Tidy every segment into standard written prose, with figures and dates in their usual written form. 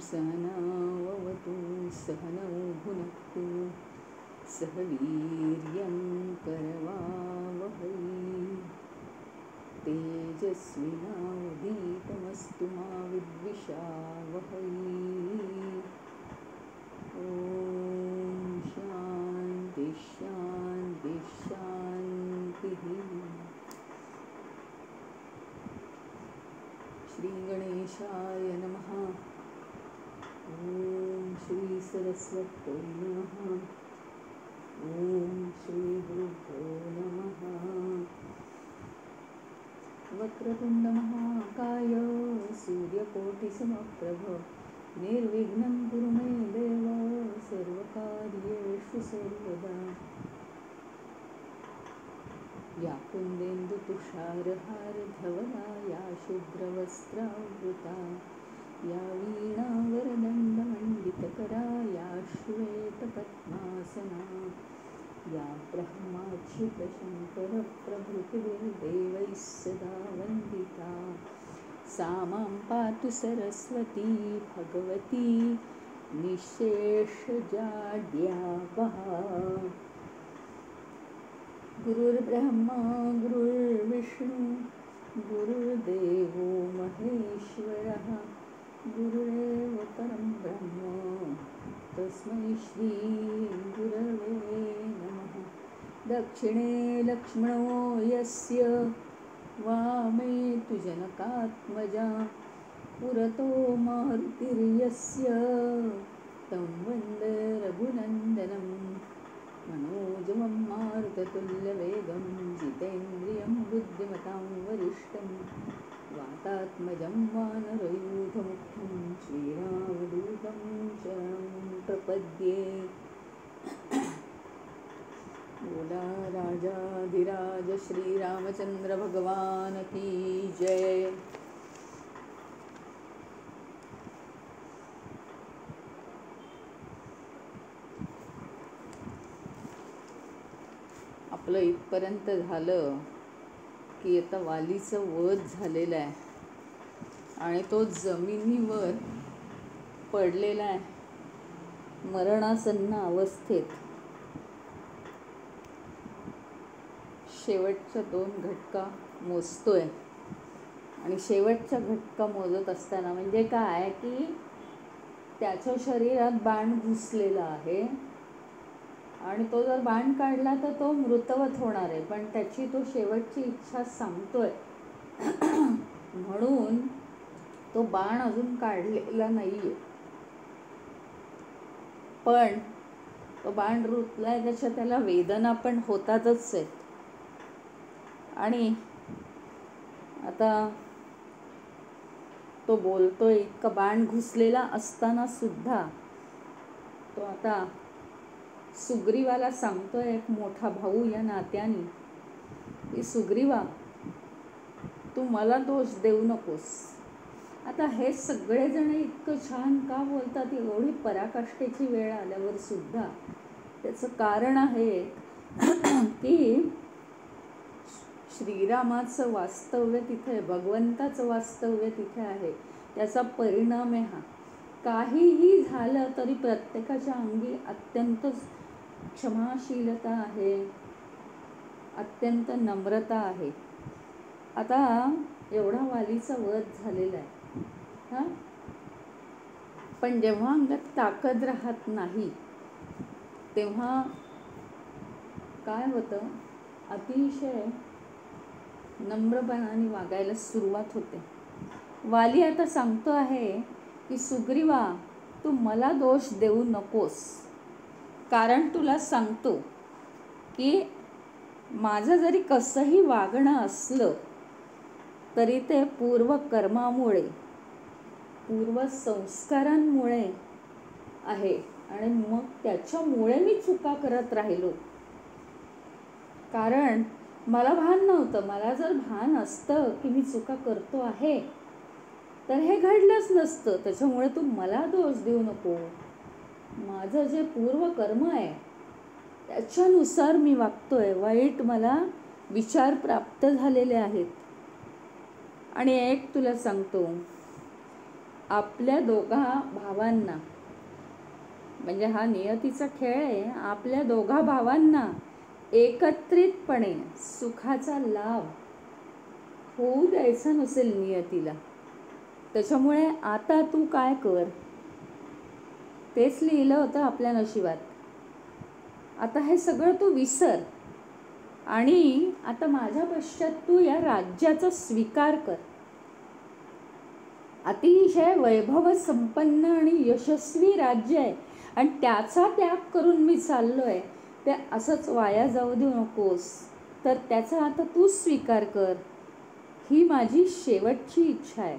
सहनाववतु सहनौ भुनक्तु सह वीर्यं करवावहै तेजस्विनावधीतमस्तु मा विद्विषावहै। ॐ शान्ति शान्ति शान्तिः। श्रीगणेशाय नमः। ॐ श्री सरस्वत्यै नमः। ॐ श्री गुरुभ्यो नमः। वक्रतुण्ड महाकाय सूर्यकोटिसमप्रभ निर्विघ्नं कुरु मे देव सर्वकार्येषु सर्वदा। या कुन्देन्दुतुषारहारधवला या शुभ्रवस्त्रावृता या वीणावरदण्डमण्डितकरा या श्वेतपद्मासना या ब्रह्माच्युतशङ्करप्रभृतिर्देवैः सदा वन्दिता सा मां पातु सरस्वती भगवती निःशेषजाड्यापहा। गुरुर्ब्रह्मा गुरुर्विष्णु गुरुर्देवो महेश्वरः गुरुरेव परं ब्रह्म तस्मै श्री गुरवे नमः। दक्षिणे लक्ष्मणो यस्य वामे तु जनकात्मजा पुरतो मारुतिर्यस्य तं वन्दे रघुनन्दनं मनोजवं मारुततुल्यवेगं जितेन्द्रियं बुद्धिमतां वरिष्ठं वातात्मजं वानरयूथमुख्यं श्रीरामदूतं शरणं प्रपद्ये। बोला राजाधिराज श्रीरामचंद्र भगवान की जय। आपलं इथपर्यंत झालं की आता वालीचं वध झालेलं आहे आणि तो जमिनीवर पडलेला आहे मरणासन्न अवस्थेत। शेवटच्या 2 घटका मोजतोय आणि शेवटचा घटका मोजत असताना म्हणजे काय की त्याच्या शरीरात बाण घुसलेला आहे आणि तो जर बाण काढला तर तो मृतवत होणार आहे, पण त्याची तो शेवटची इच्छा सांगतोय म्हणून तो बाण अजून काढलेला नाहीये, पण तो बाण रुतलाय त्याच्या त्याला वेदना पण होतातच आहेत। आणि आता तो बोलतोय इतका बाण घुसलेला असताना सुद्धा तो आता सुग्रीवाला सांगतोय, एक मोठा भाऊ या नात्याने, की सुग्रीवा तू मला दोष देऊ नकोस। आता हे सगळेजण इतकं छान का बोलतात एवढी पराकाष्ठेची वेळ आल्यावर सुद्धा? त्याचं कारण आहे की श्रीरामाचं वास्तव्य तिथे, भगवंताचं वास्तव्य तिथे आहे, त्याचा परिणाम आहे हा। काहीही झालं तरी प्रत्येकाच्या अंगी अत्यंत क्षमाशीलता आहे, अत्यंत नम्रता आहे। आता एवढा वालीचा वध झालेला आहे हा, पण जेव्हा अंगात ताकद राहत नाही तेव्हा काय होतं, अतिशय नम्रपणाने वागायला सुरुवात होते। वाली आता सांगतो आहे की सुग्रीवा तू मला दोष देऊ नकोस, कारण तुला सांगतो की माझं जरी कसंही वागणं असलं तरी ते पूर्वकर्मामुळे, पूर्वसंस्कारांमुळे आहे आणि मग त्याच्यामुळे मी चुका करत राहिलो। कारण मला भान नव्हतं. मला जर भान असतं की मी चुका करतो आहे तर हे घडलंच नसतं. त्याच्यामुळे तू मला दोष देऊ नको. माझं जे पूर्वकर्म आहे त्याच्यानुसार मी वागतोय. वाईट मला विचार प्राप्त झालेले आहेत. आणि एक तुला सांगतो, आपल्या दोघा भावांना, म्हणजे हा नियतीचा खेळ आहे, आपल्या दोघा भावांना एकत्रितपणे सुखाचा लाभ होऊ द्यायचा नसेल नियतीला. त्याच्यामुळे आता तू काय कर, तेच लिहिलं होतं आपल्या नशिबात. आता हे सगळं तू विसर आणि आता माझ्या पश्चात तू या राज्याचा स्वीकार कर. अतिशय वैभव संपन्न आणि यशस्वी राज्य आहे आणि त्याचा त्याग करून मी चाललोय. ते असंच वाया जाऊ देऊ नकोस. तर त्याचा आता तूच स्वीकार कर. ही माझी शेवटची इच्छा आहे.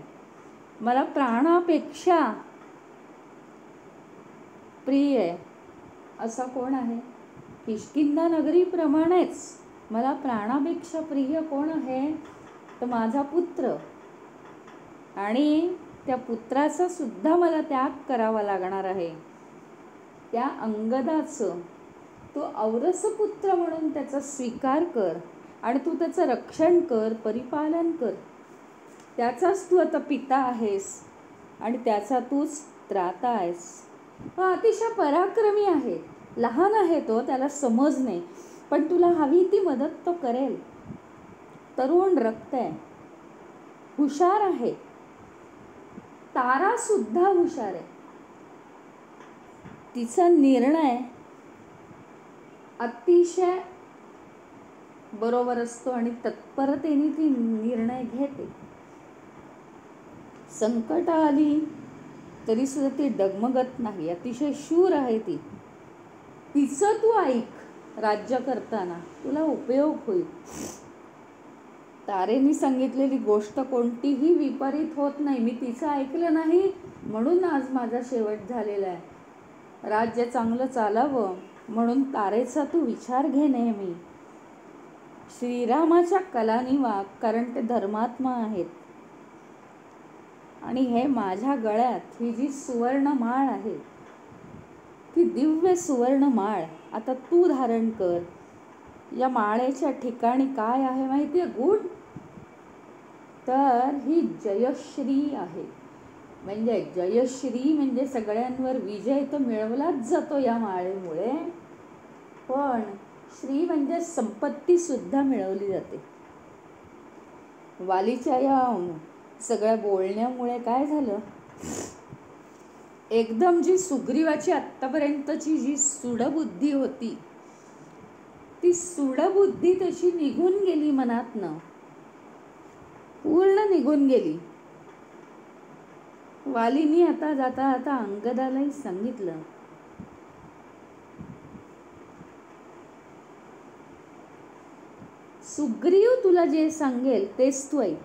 मला प्राणापेक्षा प्रिय आहे असा कोण आहे? किष्किंधा नगरीप्रमाणेच मला प्राणापेक्षा प्रिय कोण आहे? तर माझा पुत्र. आणि त्या पुत्राचा सुद्धा मला त्याग करावा लागणार आहे. त्या अंगदाचं तू औरसपुत्र म्हणून त्याचा स्वीकार कर आणि तू त्याचं रक्षण कर, परिपालन कर. त्याचाच तू आता पिता आहेस आणि त्याचा तूच त्राता आहेस. हा अतिशय पराक्रमी आहे. लहान आहे तो, त्याला समज नाही, पण तुला हवी ती मदत तो करेल. तरुण रक्त आहे, हुशार आहे. तारा सुद्धा हुशार आहे. तिचा निर्णय अतिशय बरोबर असतो आणि तत्परतेने ती निर्णय घेते. संकट आली तरी सुद्धा ती डगमगत नाही. अतिशय शूर आहे ती. तिचं तू ऐक. राज्य करताना तुला उपयोग होईल. तारेनी सांगितलेली गोष्ट कोणतीही विपरीत होत नाही. मी तिचं ऐकलं नाही म्हणून आज माझा शेवट झालेला आहे. राज्य चांगलं चालावं म्हणून तारेचा तू विचार घे नेहमी. श्रीरामाच्या कलानी वाग, कारण ते धर्मात्मा आहेत. आणि हे माझ्या गळ्यात ही जी सुवर्ण माळ आहे, ती दिव्य सुवर्ण माळ आता तू धारण कर. या माळेच्या ठिकाणी काय आहे माहिती आहे? गुण. तर ही जयश्री आहे. म्हणजे जयश्री म्हणजे सगळ्यांवर विजय तर मिळवलाच जातो या माळेमुळे, पण श्री म्हणजे संपत्ती सुद्धा मिळवली जाते. वालीच्या या सगळ्या बोलण्यामुळे काय झालं, एकदम जी सुग्रीवाची आत्तापर्यंतची जी सूडबुद्धी होती, ती सूडबुद्धी त्याची निघून गेली मनातनं, पूर्ण निघून गेली. वालीनी आता जाता आता अंगदालाही सांगितलं, सुग्रीव तुला जे सांगेल तेच तू ऐक.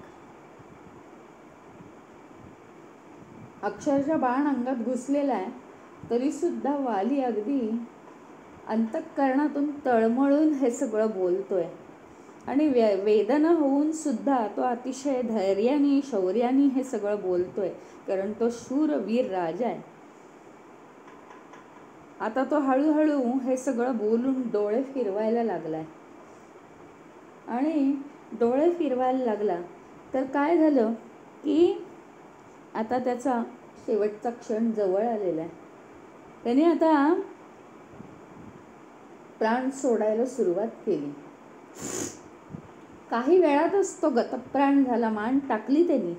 अक्षरशः बाण अंगात घुसलेला आहे तरी सुद्धा वाली अगदी अंतःकरणातून तळमळून हे सगळं बोलतोय. आणि वेदना होऊन सुद्धा तो अतिशय धैर्याने शौर्याने हे सगळं बोलतोय, कारण तो शूर वीर राजा आहे. आता तो हळूहळू हे सगळं बोलून डोळे फिरवायला लागलाय. आणि डोळे फिरवायला लागला तर काय झालं की आता त्याचा शेवटचा क्षण जवळ आलेला आहे. त्याने आता प्राण सोडायला सुरुवात केली. काही वेळातच तो गतप्राण झाला. मान टाकली त्यांनी.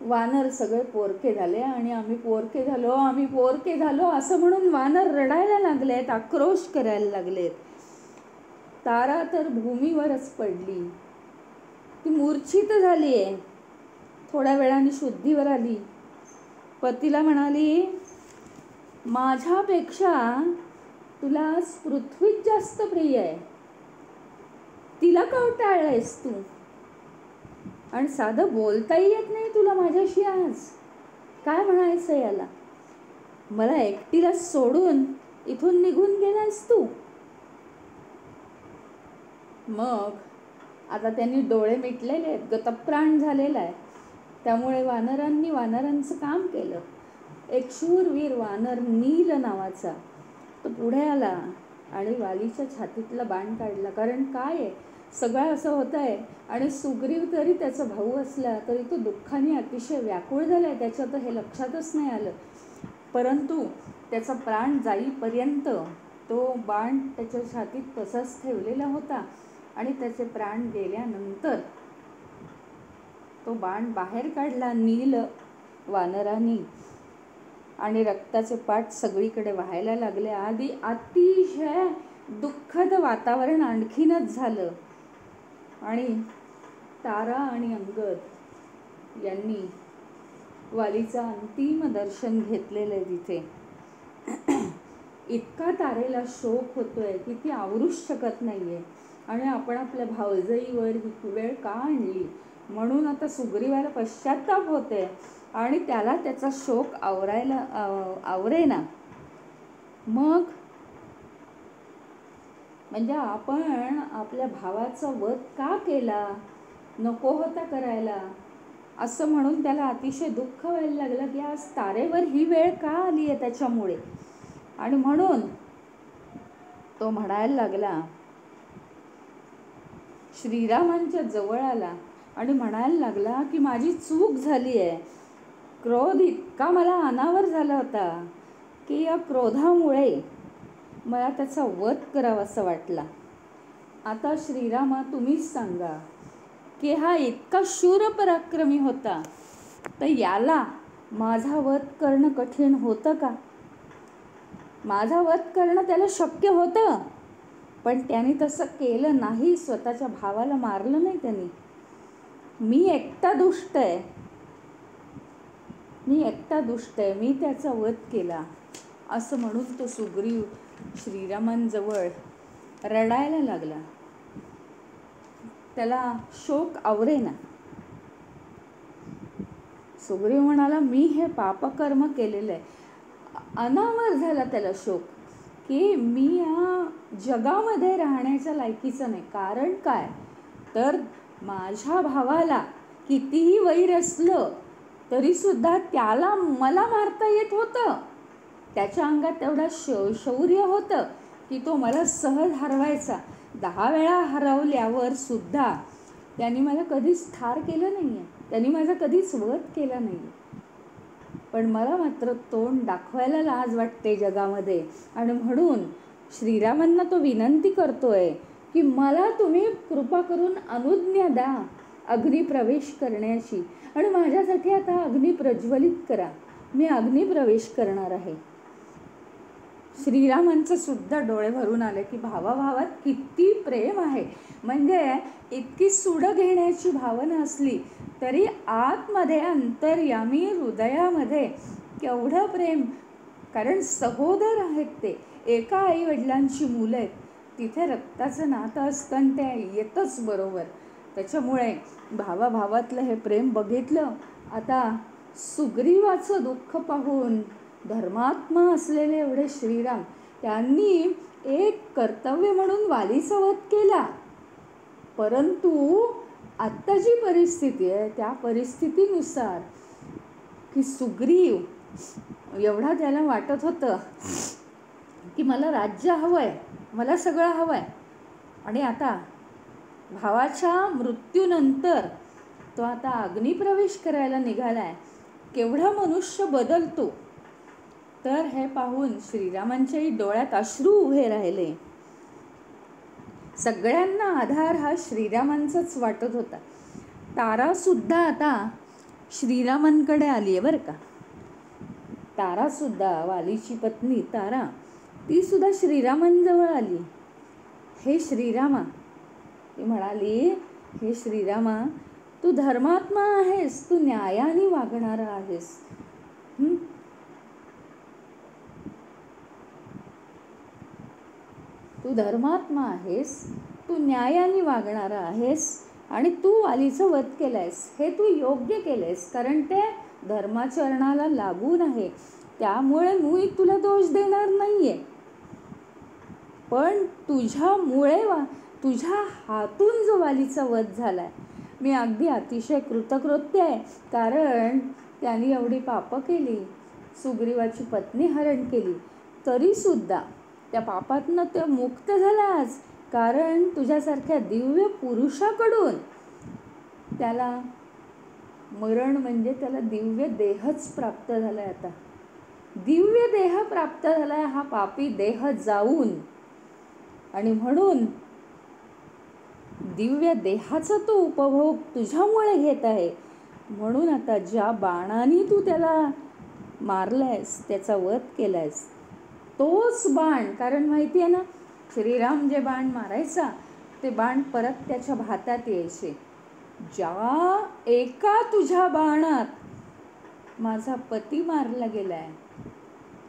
वानर सगळे पोरके झाले आणि आम्ही पोरके झालो, आम्ही पोरके झालो असं म्हणून वानर रडायला लागलेत, आक्रोश करायला लागलेत. तारा तर भूमीवरच पडली. ती मूर्छित झाली आहे. थोड्या वेळाने शुद्धीवर आली. पतीला म्हणाली, माझ्यापेक्षा तुला पृथ्वीच जास्त प्रिय आहे, तिला का टाळलंयस तू? आणि साधं बोलताही येत नाही तुला माझ्याशी आज. काय म्हणायचं याला? मला एकटीला सोडून इथून निघून गेलायस तू. मग आता त्यांनी डोळे मिटलेले आहेत, गतप्राण झालेला आहे. त्यामुळे वानरांनी वानरांचं काम केलं. एक शूरवीर वानर नील नावाचा तो पुढे आला आणि वालीच्या छातीतला बाण काढला. कारण काय आहे, सगळं असं होत आहे आणि सुग्रीव तरी त्याचा भाऊ असला तरी तो दुःखाने अतिशय व्याकुळ झाला आहे. त्याच्या तर हे लक्षातच नाही आलं. परंतु त्याचा प्राण जाईपर्यंत तो बाण त्याच्या छातीत तसाच ठेवलेला होता आणि त्याचे प्राण गेल्यानंतर तो बाण बाहेर काढला नील वानरांनी आणि रक्ताचे पाट सगळीकडे वाहायला लागले. आधी अतिशय दुःखद वातावरण आणखीनच झालं आणि तारा आणि अंगद यांनी वालीचं अंतिम दर्शन घेतलेलं आहे तिथे. इतका तारेला शोक होतोय की ती आवरूच शकत नाहीये आणि आपण आपल्या भावजईवर ही वेळ का आणली म्हणून आता सुग्रीवाला पश्चाताप होते आणि त्याला त्याचा शोक आवरेना. मग म्हणजे आपण आपल्या भावाचा वध का केला, नको होता करायला, असं म्हणून त्याला अतिशय दुःख व्हायला लागलं की आज तारेवर ही वेळ का आली आहे त्याच्यामुळे. आणि म्हणून तो म्हणायला लागला, श्रीरामांच्या जवळ आला आणि म्हणायला लागला की माझी चूक झाली आहे. क्रोध इतका मला अनावर झाला होता की या क्रोधामुळे मला त्याचा वध करावासा वाटला. आता श्रीरामा तुम्हीच सांगा की हा इतका शूर पराक्रमी होता तर याला माझा वध करणं कठीण होतं का? माझा वध करणं त्याला शक्य होतं, पण त्याने तसं केलं नाही. स्वतःच्या भावाला मारलं नाही त्यांनी. मी एकटा दुष्ट आहे, मी त्याचा वध केला असं म्हणून तो सुग्रीव श्रीरामांजवळ रडायला लागला. त्याला शोक आवरेना. सुग्रीव म्हणाला, मी हे पापकर्म केलेलं आहे. अनावर झाला त्याला शोक की मी या जगामध्ये राहण्याच्या लायकीचं नाही. कारण काय तर माझ्या भावाला कितीही वैर असलं तरीसुद्धा त्याला मला मारता येत होतं. त्याच्या अंगात तेवढा शौर्य होतं की तो मला सहज हरवायचा. 10 वेळा हरवल्यावर सुद्धा त्यांनी मला कधीच ठार केलं नाही आहे, त्यांनी माझा कधीच वध केला नाही. पण मला मात्र तोंड दाखवायला लाज वाटते जगामध्ये. आणि म्हणून श्रीरामांना तो विनंती करतोय की मला तुम्ही कृपा करून अनुज्ञा द्या अग्निप्रवेश करण्याची आणि माझ्यासाठी आता अग्नी प्रज्वलित करा. मी अग्निप्रवेश करणार आहे. श्रीरामांचं सुद्धा डोळे भरून आले की भावाभावात किती प्रेम आहे. म्हणजे इतकी सूड घेण्याची भावना असली तरी आतमध्ये अंतर्यामी हृदयामध्ये केवढं प्रेम. कारण सहोदर आहेत ते, एका आई वडिलांची मुलं आहेत. तिथे रक्ताचं नातं असतं आणि ते येतच बरोबर. त्याच्यामुळे भावाभावातलं हे प्रेम बघितलं. आता सुग्रीवाचं दुःख पाहून धर्मात्मा असलेले एवढे श्रीराम त्यांनी एक कर्तव्य म्हणून वालीचा वध केला. परंतु आत्ता जी परिस्थिती आहे त्या परिस्थितीनुसार की सुग्रीव एवढा त्याला वाटत होतं की मला राज्य हवं आहे, मला सगळं हवं आहे. आणि आता भावाच्या मृत्यूनंतर तो आता अग्निप्रवेश करायला निघाला आहे. केवढा मनुष्य बदलतो. तर हे पाहून श्रीरामांच्याही डोळ्यात अश्रू उभे राहिले. सगळ्यांना आधार हा श्रीरामांचाच वाटत होता. तारासुद्धा आता श्रीरामांकडे आली आहे बरं का. तारासुद्धा वालीची पत्नी तारा ती सुद्धा श्रीरामांजवळ आली. हे श्रीरामा, ती म्हणाली, हे श्रीरामा तू धर्मात्मा आहेस, तू न्यायाने वागणारा आहेस. तू धर्मात्मा आहेस, तू न्यायाने वागणारा आहेस आणि तू वालीचं वध केलंयस. हे तू योग्य केलंयस कारण ते धर्माचरणाला लागून आहे. त्यामुळे मी तुला दोष देणार नाहीये. पण तुझ्यामुळे तुझ्या हातून जो वालीचा वध झालाय, मी अगदी अतिशय कृतकृत्य आहे. कारण त्यांनी एवढी पापं केली, सुग्रीवाची पत्नी हरण केली, तरीसुद्धा त्या पापातनं ते मुक्त झालाच. कारण तुझ्यासारख्या दिव्य पुरुषाकडून त्याला मरण म्हणजे त्याला दिव्य देहच प्राप्त झालाय. आता दिव्य देह प्राप्त झालाय हा पापी देह जाऊन. आणि म्हणून दिव्य देहाचा तो उपभोग तुझ्यामुळे घेत आहे. म्हणून आता ज्या बाणाने तू त्याला मारलायस, त्याचा वध केलायस, तोच बाण, कारण माहिती आहे ना, श्रीराम जे बाण मारायचा ते बाण परत त्याच्या भातात यायचे. ज्या एका तुझ्या बाणात माझा पती मारला गेलाय,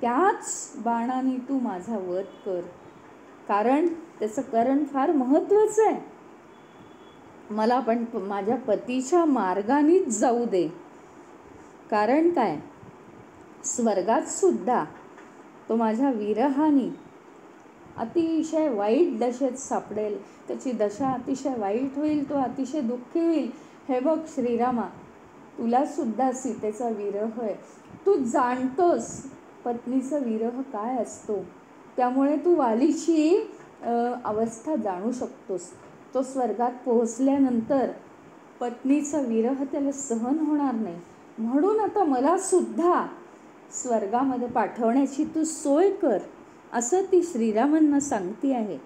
त्याच बाणाने तू माझा वध कर. कारण त्याचं कारण फार महत्त्वाचं आहे. मला पण माझ्या पतीच्या मार्गानेच जाऊ दे. कारण काय, स्वर्गात सुद्धा तो माझ्या विरहाने अतिशय वाईट दशेत सापडेल. त्याची दशा अतिशय वाईट होईल, तो अतिशय दुःखी होईल. हे बघ श्रीरामा, तुला सुद्धा सीतेचा विरह आहे. तू जाणतोस पत्नीचा विरह काय असतो, त्यामुळे तू वालीची अवस्था जाणू शकतोस. तो स्वर्गात पोहोचल्यानंतर पत्नीचा विरह त्याला सहन होणार नाही. म्हणून आता मला सुद्धा स्वर्गामध्ये पाठवण्याची तू सोय कर, असं ती श्रीरामांना सांगती आहे.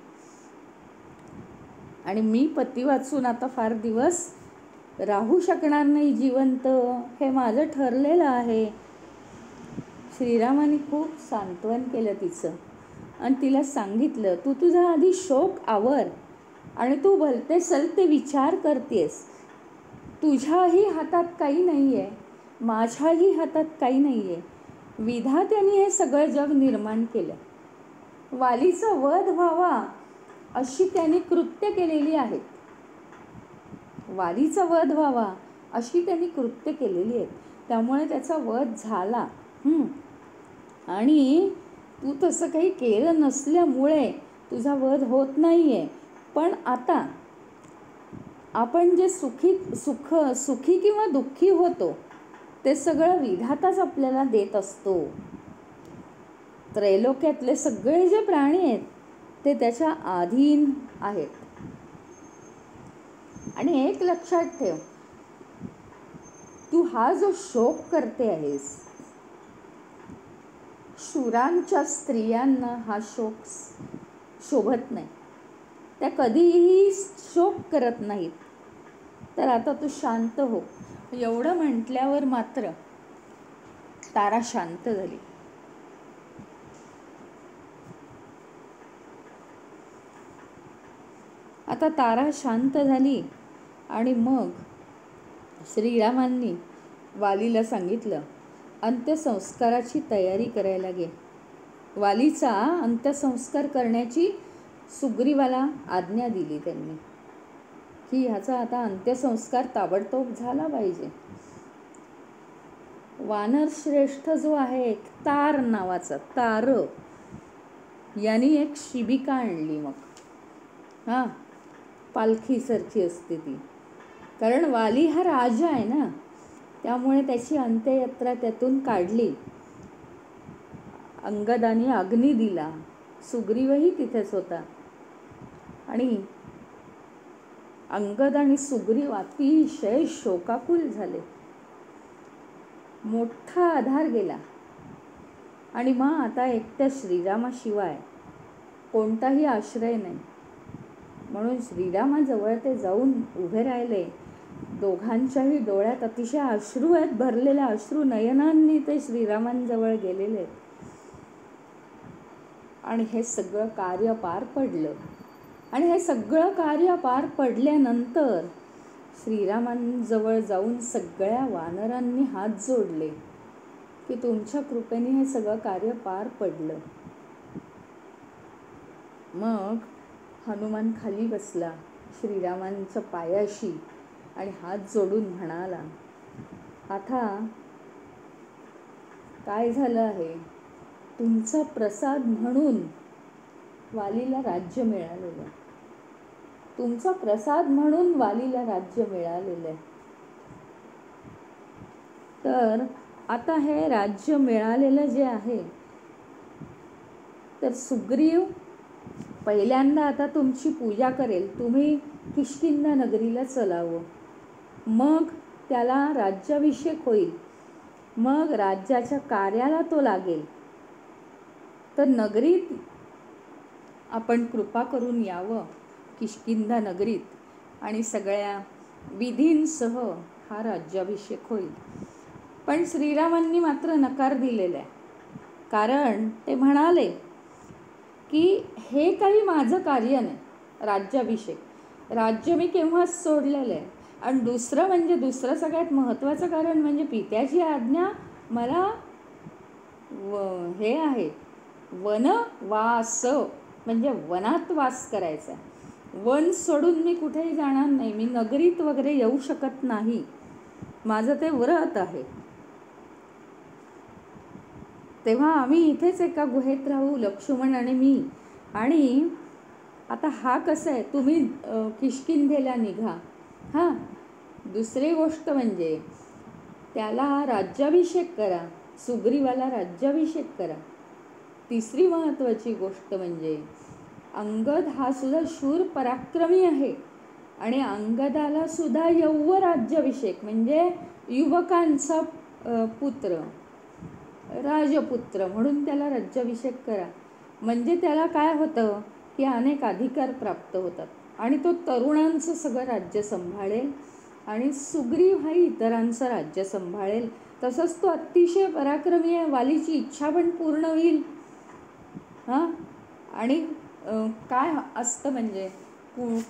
आणि मी पती वाचून आता फार दिवस राहू शकणार नाही जिवंत, हे माझं ठरलेलं आहे. श्रीरामाने खूप सांत्वन केलं तिचं आणि तिला सांगितलं, तू तुझा आधी शोक आवर आणि तू भलते सलते विचार करतेस. तुझ्याही हातात काही नाही आहे, माझ्याही हातात काही नाही आहे. विधात्याने हे सगळं जग निर्माण केलं. वालीचा वध व्हावा अशी त्यांनी कृत्य केलेली आहेत. वालीचा वध व्हावा अशी त्यांनी कृत्य केलेली आहेत. त्यामुळे त्याचा वध झाला. आणि तू तसं काही केलं नसल्यामुळे तुझा वध होत नाही आहे. पण आता आपण जे सुखी किंवा दुःखी होतो ते सगळं विधाताच आपल्याला देत असतो. त्रैलोक्यातले सगळे जे प्राणी आहेत ते त्याच्या अधीन आहेत. आणि एक लक्षात ठेव, तू हा जो शोक करते आहेस, शूरांच्या स्त्रियांना हा शोक शोभत नाही. त्या कधीही शोक करत नाहीत. तर आता तू शांत हो. एवढं म्हटल्यावर मात्र तारा शांत झाली. आता तारा शांत झाली आणि मग श्रीरामांनी वालीला सांगितलं, अंत्यसंस्काराची तयारी करायला घे. वालीचा अंत्यसंस्कार करण्याची सुग्रीवाला आज्ञा दिली त्यांनी, की ह्याचा आता अंत्यसंस्कार ताबडतोब झाला पाहिजे. वानर श्रेष्ठ जो आहे, एक तार नावाचा, तार, यांनी एक शिबिका आणली. मग पालखीसारखी असते ती. कारण वाली हा राजा आहे ना, त्यामुळे त्याची अंत्ययात्रा त्यातून काढली. अंगदाने अग्नी दिला, सुग्रीवही तिथेच होता. आणि अंगद आणि सुग्रीव अतिशय शोकाकुल झाले. मोठा आधार गेला. आणि मग आता एकट्या श्रीरामाशिवाय कोणताही आश्रय नाही. म्हणून श्रीरामाजवळ ते जाऊन उभे राहिले. दोघांच्याही डोळ्यात अतिशय अश्रू आहेत, भरलेल्या अश्रू नयनांनी ते श्रीरामांजवळ गेलेले. आणि हे सगळं कार्य पार पडलं. आणि हे सगळं कार्य पार पडल्यानंतर श्रीरामांजवळ जाऊन सगळ्या वानरांनी हात जोडले की तुमच्या कृपेने हे सगळं कार्य पार पडलं. मग हनुमान खाली बसला श्रीरामांच्या पायाशी आणि हात जोडून म्हणाला, आता काय झालं आहे, तुमचा प्रसाद म्हणून वालीला राज्य मिळालेलं. तुमचा प्रसाद म्हणून वालीला राज्य मिळालेलं आहे. तर आता हे राज्य मिळालेलं जे आहे, तर सुग्रीव पहिल्यांदा आता तुमची पूजा करेल. तुम्ही किष्किंधा नगरीला चलावं, मग त्याला राज्याभिषेक होईल, मग राज्याच्या कार्याला तो लागेल. तर नगरीत आपण कृपा करून यावं, किष्किंधा नगरीत, आणि सगळ्या विधींसह हा राज्याभिषेक होईल. पण श्रीरामांनी मात्र नकार दिलेला आहे. कारण ते म्हणाले की हे काही माझं कार्य नाही, राज्याभिषेक. राज्य मी केव्हाच सोडलेलं आहे. आणि दुसरं सगळ्यात महत्त्वाचं कारण म्हणजे पित्याची आज्ञा मला हे आहे, वनवास, म्हणजे वनात वास करायचा. वन सोडून मी कुठेही जाणार नाही, मी नगरीत वगैरे येऊ शकत नाही, माझं ते व्रत आहे. तेव्हा आम्ही इथेच एका गुहेत राहू, लक्ष्मण आणि मी. आणि आता हा कसं आहे, तुम्ही किष्किंधेला निघा. हां, दुसरी गोष्ट म्हणजे त्याला राज्याभिषेक करा, सुग्रीवाला राज्याभिषेक करा. तिसरी महत्त्वाची गोष्ट म्हणजे अंगद हा सुद्धा शूर पराक्रमी आहे, आणि अंगदाला सुद्धा यौव राज्याभिषेक, म्हणजे युवकांचा पुत्र, राजपुत्र म्हणून त्याला राज्याभिषेक करा. म्हणजे त्याला काय होतं की अनेक अधिकार प्राप्त होतात, आणि तो तरुणांचं सगळं राज्य सांभाळेल, आणि सुग्रीव हा इतरांचं राज्य सांभाळेल. तसंच तो अतिशय पराक्रमी आहे, वालीची इच्छा पण पूर्ण होईल. हां, आणि काय असतं म्हणजे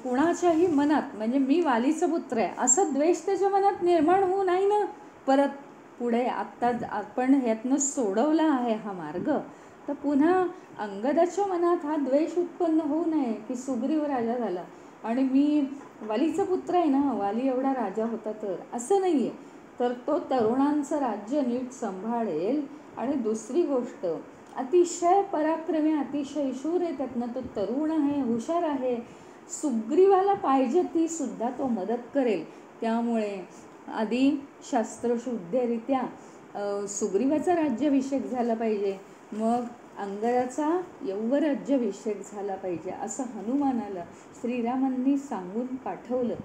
कुणाच्याही मनात, म्हणजे मी वालीचा पुत्र आहे असं द्वेष त्याच्या मनात निर्माण होऊ नाही ना. परत पुढे आत्ता आपण ह्यातनं सोडवला आहे हा मार्ग, तर पुन्हा अंगदाच्या मनात हा द्वेष उत्पन्न होऊ नये की सुग्रीव राजा झाला आणि मी वालीचा पुत्र आहे ना, वाली एवढा राजा होता, तर असं नाही आहे. तर तो तरुणांचं राज्य नीट सांभाळेल. आणि दुसरी गोष्ट, अतिशय पराक्रमी, अतिशय शूर आहे, त्यातनं तो तरुण आहे, हुशार आहे, सुग्रीवाला पाहिजे ती सुद्धा तो मदत करेल. त्यामुळे आधी शास्त्रशुद्धरित्या सुग्रीवाचा राज्याभिषेक झाला पाहिजे, मग अंगदाचा यौव राज्याभिषेक झाला पाहिजे, असं हनुमानाला श्रीरामांनी सांगून पाठवलं.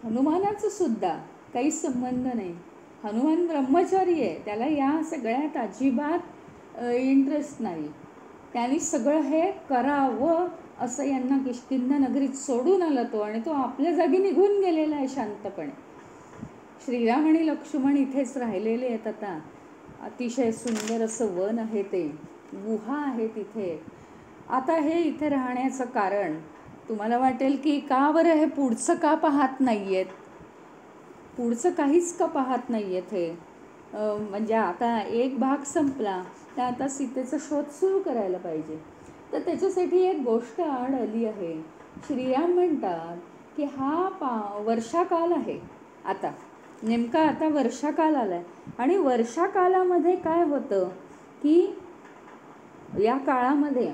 हनुमानाचं सुद्धा काही संबंध नाही, हनुमान ब्रह्मचारी आहे, त्याला या सगळ्यात अजिबात इंटरेस्ट नाही. त्यांनी सगळं हे करावं असं यांना किष्किंधा नगरीत सोडून आला तो, आणि तो आपल्या जागी निघून गेलेला आहे शांतपणे. श्रीराम आणि लक्ष्मण इथेच राहिलेले आहेत. आता अतिशय सुंदर असं वन आहे, ते गुहा आहे तिथे. आता हे इथे राहण्याचं कारण तुम्हाला वाटेल की का बरं हे पुढचं का पाहत नाही आहेत, पुढचं काहीच का पाहत नाही आहेत हे. म्हणजे आता एक भाग संपला, तर आता सीतेचा शोध सुरू करायला पाहिजे. तर त्याच्यासाठी एक गोष्ट आड आली आहे. श्रीराम म्हणतात की हा वर्षाकाल आहे. आता नेमका आता वर्षाकाल आला आहे, आणि वर्षाकालामध्ये काय होतं की या काळामध्ये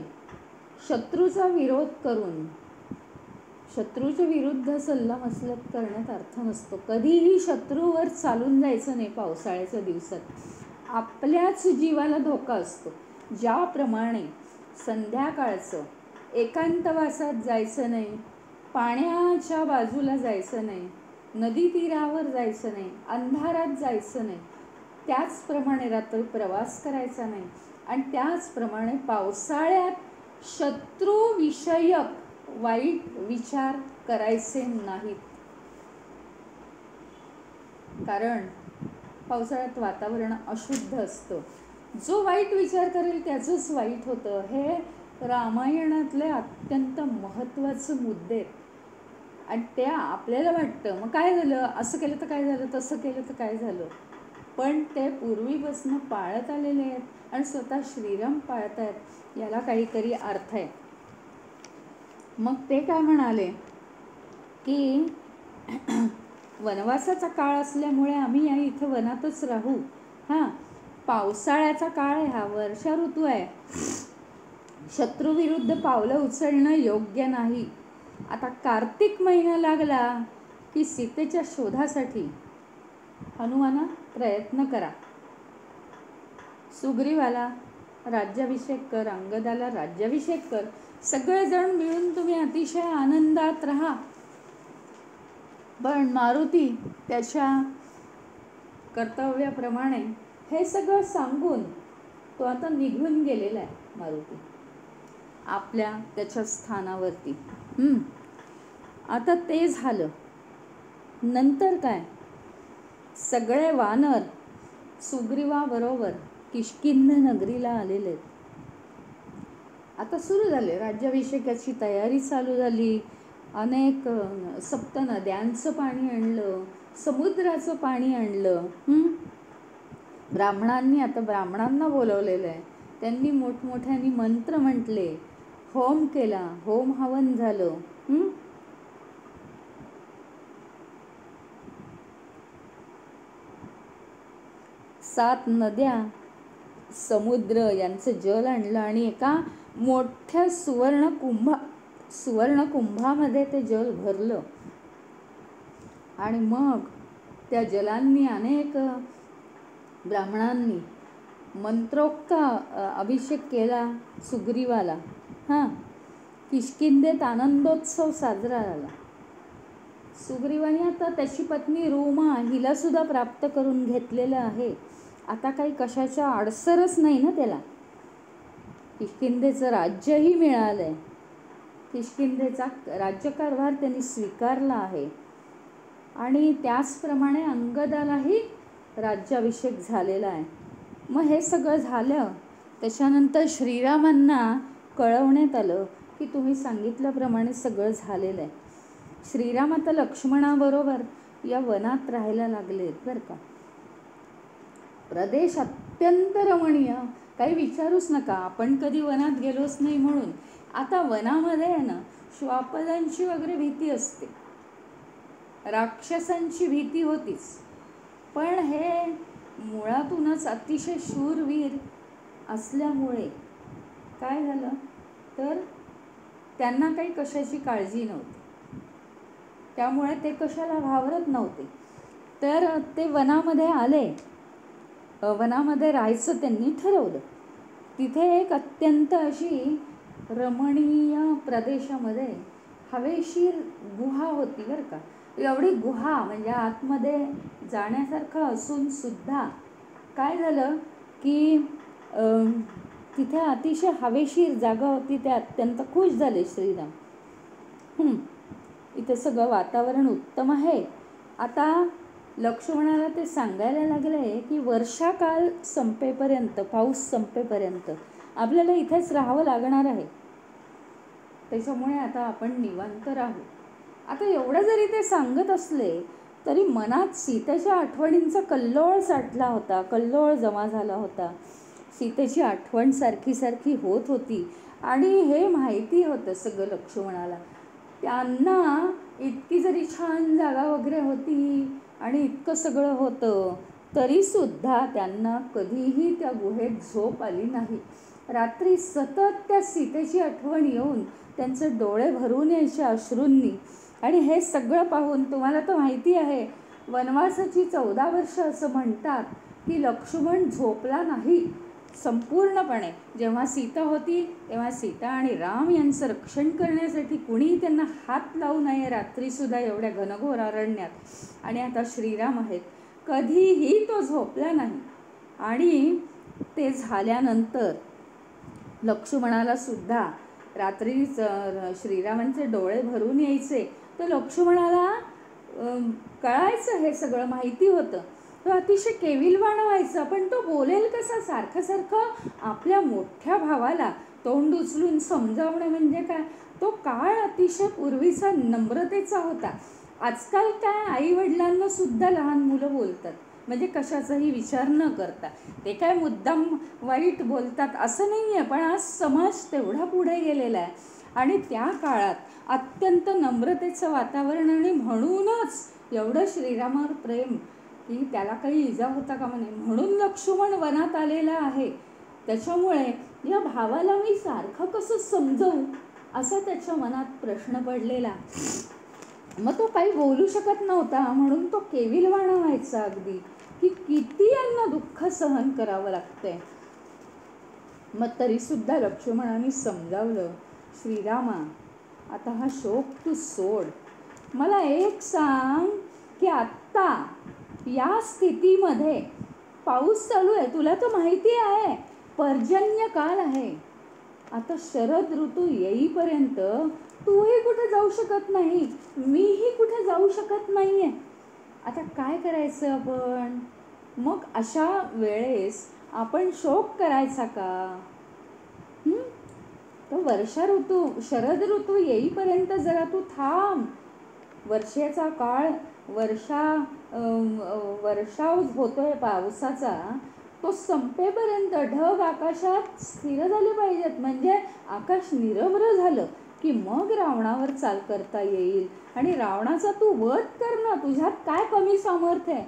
शत्रूचा विरोध करून शत्रूच्या विरुद्ध सल्लामसलत करण्यात अर्थ नसतो. कधीही शत्रूवर चालून जायचं नाही पावसाळ्याच्या दिवसात, आपल्याच जीवाला धोका असतो. ज्याप्रमाणे संध्याकाळचं एकांतवासात जायचं नाही, पाण्याच्या बाजूला जायचं नाही, नदी तीरावर जायचं नाही, अंधारात जायचं नाही, त्याचप्रमाणे रात्री प्रवास करायचा नाही, आणि त्याचप्रमाणे पावसाळ्यात शत्रूविषयक वाईट विचार करायचे नाहीत. कारण पावसाळ्यात वातावरण अशुद्ध असतं, जो वाईट विचार करेल त्याचंच वाईट होतं. हे रामायणातले अत्यंत महत्त्वाचे मुद्दे आहेत, आणि त्या आपल्याला वाटतं मग काय झालं, असं केलं तर काय झालं, तसं केलं तर काय झालं, पण ते पूर्वीपासून पाळत आलेले आहेत, आणि स्वतः श्रीराम पाळत आहेत, याला काहीतरी अर्थ आहे. मग ते काय म्हणाले की वनवासाचा काळ असल्यामुळे आम्ही या इथं वनातच राहू. हां, पावसाळ्याचा काळ आहे, हा वर्षा ऋतू आहे, शत्रूविरुद्ध पावलं उचलणं योग्य नाही. आता कार्तिक महिना लागला की सीतेच्या शोधासाठी हनुमाना प्रयत्न करा. सुग्रीवाला राज्याभिषेक कर, अंगदाला राज्याभिषेक कर, सगळेजण मिळून तुम्ही अतिशय आनंदात राहा. पण मारुती त्याच्या कर्तव्याप्रमाणे हे सगळं सांगून तो आता निघून गेलेला आहे. मारुती आपल्या त्याच्या स्थानावरती. आता ते झालं. नंतर काय, सगळे वानर सुग्रीवाबरोबर किष्किंध नगरीला आलेले आहेत. आता सुरू झाले, राज्याभिषेकाची तयारी चालू झाली. अनेक सप्त नद्यांचं पाणी आणलं, समुद्राचं पाणी आणलं. ब्राह्मणांना बोलवलेलं आहे. त्यांनी मोठमोठ्याने मंत्र म्हटले, होम केला, होम हवन झालं. 7 नद्या, समुद्र यांचं जल आणलं आणि एका मोठ्या सुवर्ण कुंभामध्ये ते जल भरलं. आणि मग त्या जलांनी अनेक ब्राह्मणांनी मंत्रोक्त अभिषेक केला सुग्रीवाला. किष्किंधेत आनंदोत्सव साजरा झाला. सुग्रीवाने आता त्याची पत्नी रोमा हिला सुद्धा प्राप्त करून घेतलेलं आहे. आता काही कशाच्या अडसरच नाही ना त्याला. किष्किंधेचं राज्यही मिळालंय. किष्किंधेचा राज्यकारभार त्यांनी स्वीकारला आहे. आणि त्याचप्रमाणे अंगदालाही राज्याभिषेक झालेला आहे. मग हे सगळं झालं. त्याच्यानंतर श्रीरामांना कळवण्यात आलं की तुम्ही सांगितल्याप्रमाणे सगळं झालेलं आहे. श्रीराम आता लक्ष्मणाबरोबर या वनात राहायला लागलेत बरं का. प्रदेश अत्यंत रमणीय, काही विचारूच नका. आपण कधी वनात गेलोच नाही म्हणून. आता वनामध्ये आहे ना, श्वापदांची वगैरे भीती असते, राक्षसांची भीती होतीच. पण हे मुळातूनच अतिशय शूरवीर असल्यामुळे काय झालं तर त्यांना काही कशाची काळजी नव्हती. त्यामुळे ते कशाला घाबरत नव्हते. तर ते वनामध्ये आले. वनामध्ये राहायचं त्यांनी ठरवलं. तिथे एक अत्यंत अशी रमणीय प्रदेशामध्ये हवेशीर गुहा होती बरं का. एवढी गुहा म्हणजे आतमध्ये जाण्यासारखं असून सुद्धा काय झालं की तिथे अतिशय हवेशीर जागा होती. ते अत्यंत खुश झाले श्रीराम. इथे सगळं वातावरण उत्तम आहे. आता लक्ष्मणाला ते सांगायला लागले की वर्षाकाल संपेपर्यंत, पाऊस संपेपर्यंत आपल्याला इथेच राहावं लागणार आहे. त्याच्यामुळे आता आपण निवांत राहू. आता एवढं जरी ते सांगत असले तरी मनात सीतेच्या आठवणींचा कल्लोळ साठला होता, कल्लोळ जमा झाला होता. सीतेची आठवण सारखी सारखी होत होती. आणि हे माहिती होतं सगळं लक्ष्मणाला. त्यांना इतकी जरी छान जागा वगैरे होती आणि इतकं सगळं होतं तरीसुद्धा त्यांना कधीही त्या गुहेत झोप आली नाही. रात्री सतत त्या सीतेची आठवण येऊन त्यांचे डोळे भरून यायचे अश्रूंनी. आणि हे सगळं पाहून तुम्हाला तर माहिती आहे, वनवासाची 14 वर्ष असं म्हणतात की लक्ष्मण झोपला नाही संपूर्णपणे. जेव्हा सीता होती तेव्हा सीता आणि राम यांचं रक्षण करण्यासाठी कुणीही त्यांना हात लावू नये रात्रीसुद्धा एवढ्या घनघोर अरण्यात. आणि आता श्रीराम आहेत, कधीही तो झोपला नाही. आणि ते झाल्यानंतर लक्ष्मणाला सुद्धा रात्री श्रीरामांचे डोळे भरून यायचे. तर लक्ष्मणाला कळायचं, हे सगळं माहिती होतं. तो अतिशय केविलवाण व्हायचा. पण तो बोलेल कसा? सारखं सारखं आपल्या मोठ्या भावाला तोंड उचलून समजावणं म्हणजे काय. तो काळ अतिशय पूर्वीचा नम्रतेचा होता. आजकाल काय आईवडिलांना सुद्धा लहान मुलं बोलतात म्हणजे कशाचाही विचार न करता. ते काय मुद्दाम वाईट बोलतात असं नाही आहे, पण आज समाज तेवढा पुढे गेलेला आहे. आणि त्या काळात अत्यंत नम्रतेचं वातावरण. आणि म्हणूनच एवढं श्रीरामावर प्रेम की त्याला काही इजा होता का म्हणे. म्हणून लक्ष्मण वनात आलेला आहे. त्याच्यामुळे या भावाला मी सारखं कसं समजवू असा त्याच्या मनात प्रश्न पडलेला. मग तो काही बोलू शकत नव्हता, म्हणून तो केविलवाणा व्हायचा अगदी, की किती यांना दुःख सहन करावं लागतंय. मग तरीसुद्धा लक्ष्मणाने समजावलं, श्रीरामा आता हा शोक तू सोड. मला एक सांग की आत्ता या स्थितीमध्ये पाऊस चालू आहे, तुला तर माहिती आहे पर्जन्य काळ आहे. आता शरद ऋतू येईपर्यंत तूही कुठे जाऊ शकत नाही, मीही कुठे जाऊ शकत नाहीये. आता काय करायचं आपण? मग अशा वेळेस आपण शोक करायचा का? तर वर्षा ऋतू शरद ऋतू येईपर्यंत जरा तू थांब. वर्षाचा काळ वर्षाव होतोय पावसाचा, तो संपेपर्यंत ढग आकाशात स्थिर झाले पाहिजेत. म्हणजे आकाश निरभ्र झालं की मग रावणावर चाल करता येईल. आणि रावणाचा तू वध कर ना, तुझ्यात काय कमी सामर्थ्य आहे.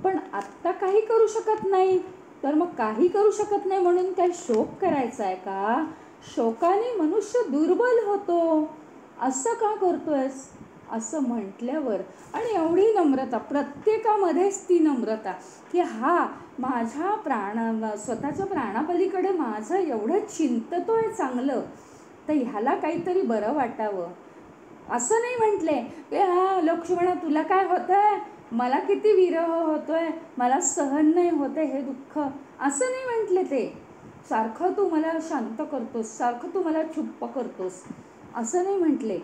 पण आत्ता काही करू शकत नाही, तर मग काही करू शकत नाही म्हणून काय शोक करायचा आहे का? शोकाने मनुष्य दुर्बल होतो, असं का करतोयस? असं म्हटल्यावर, आणि एवढी नम्रता, प्रत्येकामध्येच ती नम्रता, की हा माझ्या स्वतःच्या प्राणापलीकडे माझं एवढं चिंततोय चांगलं, तर ह्याला काहीतरी बरं वाटावं. असं नाही म्हटले की हा लक्ष्मणा तुला काय होतंय, मला किती विरह होतोय, मला सहन नाही होते हे दुःख, असं नाही म्हटले ते. सारखं तू मला शांत करतोस, सारखं तू मला चुप्प करतोस, असं नाही म्हटले.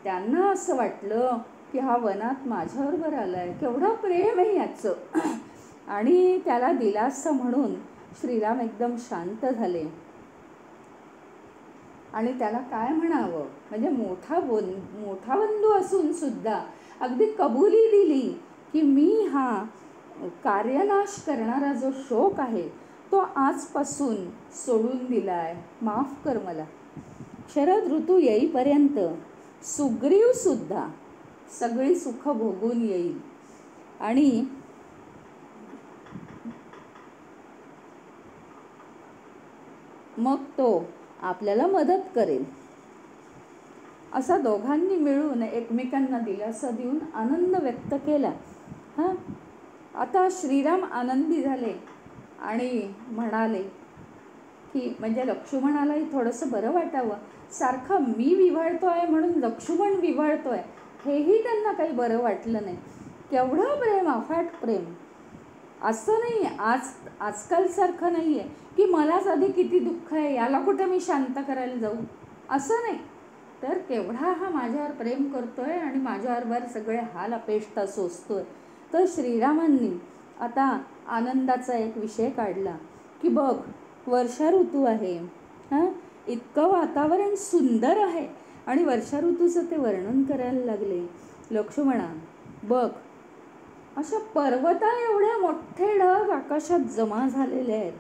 त्यांना असं वाटलं की हा वनात माझ्याबरोबर आलाय, केवढं प्रेम आहे याचं. आणि त्याला दिलासा म्हणून श्रीराम एकदम शांत झाले. आणि त्याला काय म्हणावं, म्हणजे मोठा बंधू असून सुद्धा अगदी कबुली दिली की मी हा कार्यनाश करणारा जो शोक आहे तो आजपासून सोडून दिलाय, माफ कर मला. शरद ऋतू येईपर्यंत सुग्रीव सुद्धा सगळी सुख भोगून येईल आणि मग तो आपल्याला मदत करेल. असा दोघांनी मिळून एकमेकांना दिलासा देऊन आनंद व्यक्त केला. आता श्रीराम आनंदी झाले आणि म्हणाले की म्हणजे लक्ष्मणालाही थोडंसं बरं वाटावं. सारखं मी विव्हळतोय म्हणून लक्ष्मण विव्हळतोय हेही त्यांना काही बरं वाटलं नाही. केवढं प्रेम, अफाट प्रेम. असं नाही आजकालसारखं नाही आहे की मलाच आधी किती दुःख आहे, याला कुठं मी शांत करायला जाऊ, असं नाही. तर केवढा हा माझ्यावर प्रेम करतोय आणि माझ्याबरोबर सगळे हाल अपेष्टा सोसतोय. तर श्रीरामांनी आता आनंदाचा एक विषय काढला की बघ वर्षा ऋतू आहे, इतकं वातावरण सुंदर आहे. आणि वर्षा ऋतूचं ते वर्णन करायला लागले. लक्ष्मणा बघ अशा पर्वता एवढ्या मोठे ढग आकाशात जमा झालेले आहेत,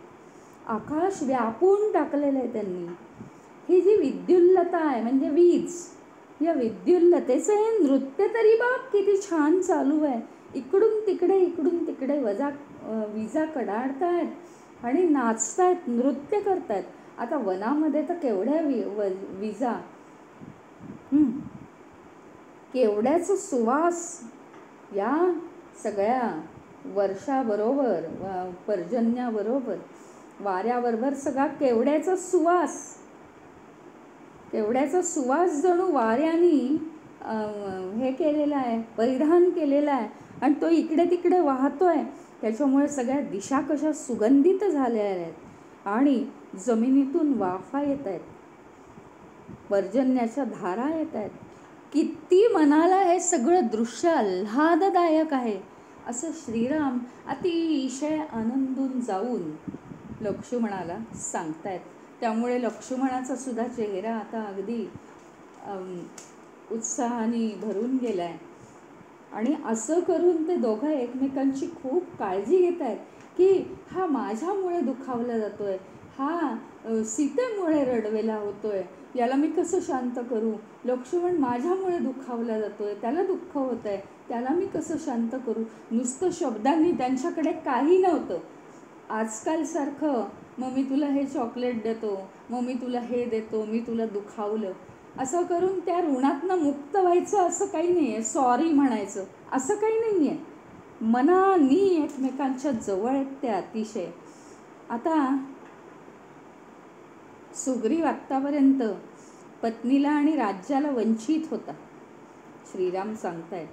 आकाश व्यापून टाकलेलं आहे त्यांनी. ही जी विद्युल्लता आहे म्हणजे वीज, या विद्युल्लतेचं हे नृत्य तरी बघ किती छान चालू आहे. इकडून तिकडे विजा कडाडतायत आणि नाचतायत, नृत्य करतायत. आता वनामध्ये तर केवढ्या विजा, केवढ्याचा सुवास, या सगळ्या वर्षाबरोबर पर्जन्याबरोबर वाऱ्याबरोबर सगळा केवढ्याचा सुवास जणू वाऱ्याने हे केलेला आहे, परिधान केलेला आहे आणि तो इकडे तिकडे वाहतोय. त्याच्यामुळे सगळ्या दिशा कशा सुगंधित झाल्या आहेत आणि जमिनीतून वाफा येत आहेत, पर्जन्याच्या धारा येत आहेत. किती मनाला हे सगळं दृश्य आल्हाददायक आहे. असं श्रीराम अतिशय आनंदून जाऊन लक्ष्मणाला सांगतायत. त्यामुळे लक्ष्मणाचा सुद्धा चेहरा आता अगदी उत्साहाने भरून गेलाय. आणि असं करून ते दोघं एकमेकांची खूप काळजी घेत आहेत की हा माझ्यामुळे दुखावला जातोय, हा सीतेमुळे रडवेला होतोय, याला मी कसं शांत करू. लक्ष्मण माझ्यामुळे दुखावला जातोय, त्याला दुःख होत आहे, त्याला मी कसं शांत करू. नुसतं शब्दांनी त्यांच्याकडे काही नव्हतं. आजकालसारखं मग मी तुला हे चॉकलेट देतो, मग मी तुला हे देतो, मी तुला दुखावलं, असं करून त्या ऋणातनं मुक्त व्हायचं असं काही नाही आहे, सॉरी म्हणायचं असं काही नाही आहे. मनानी एकमेकांच्या जवळ आहेत ते अतिशय. आता सुग्रीव आत्तापर्यंत पत्नीला आणि राज्याला वंचित होता. श्रीराम सांगतायत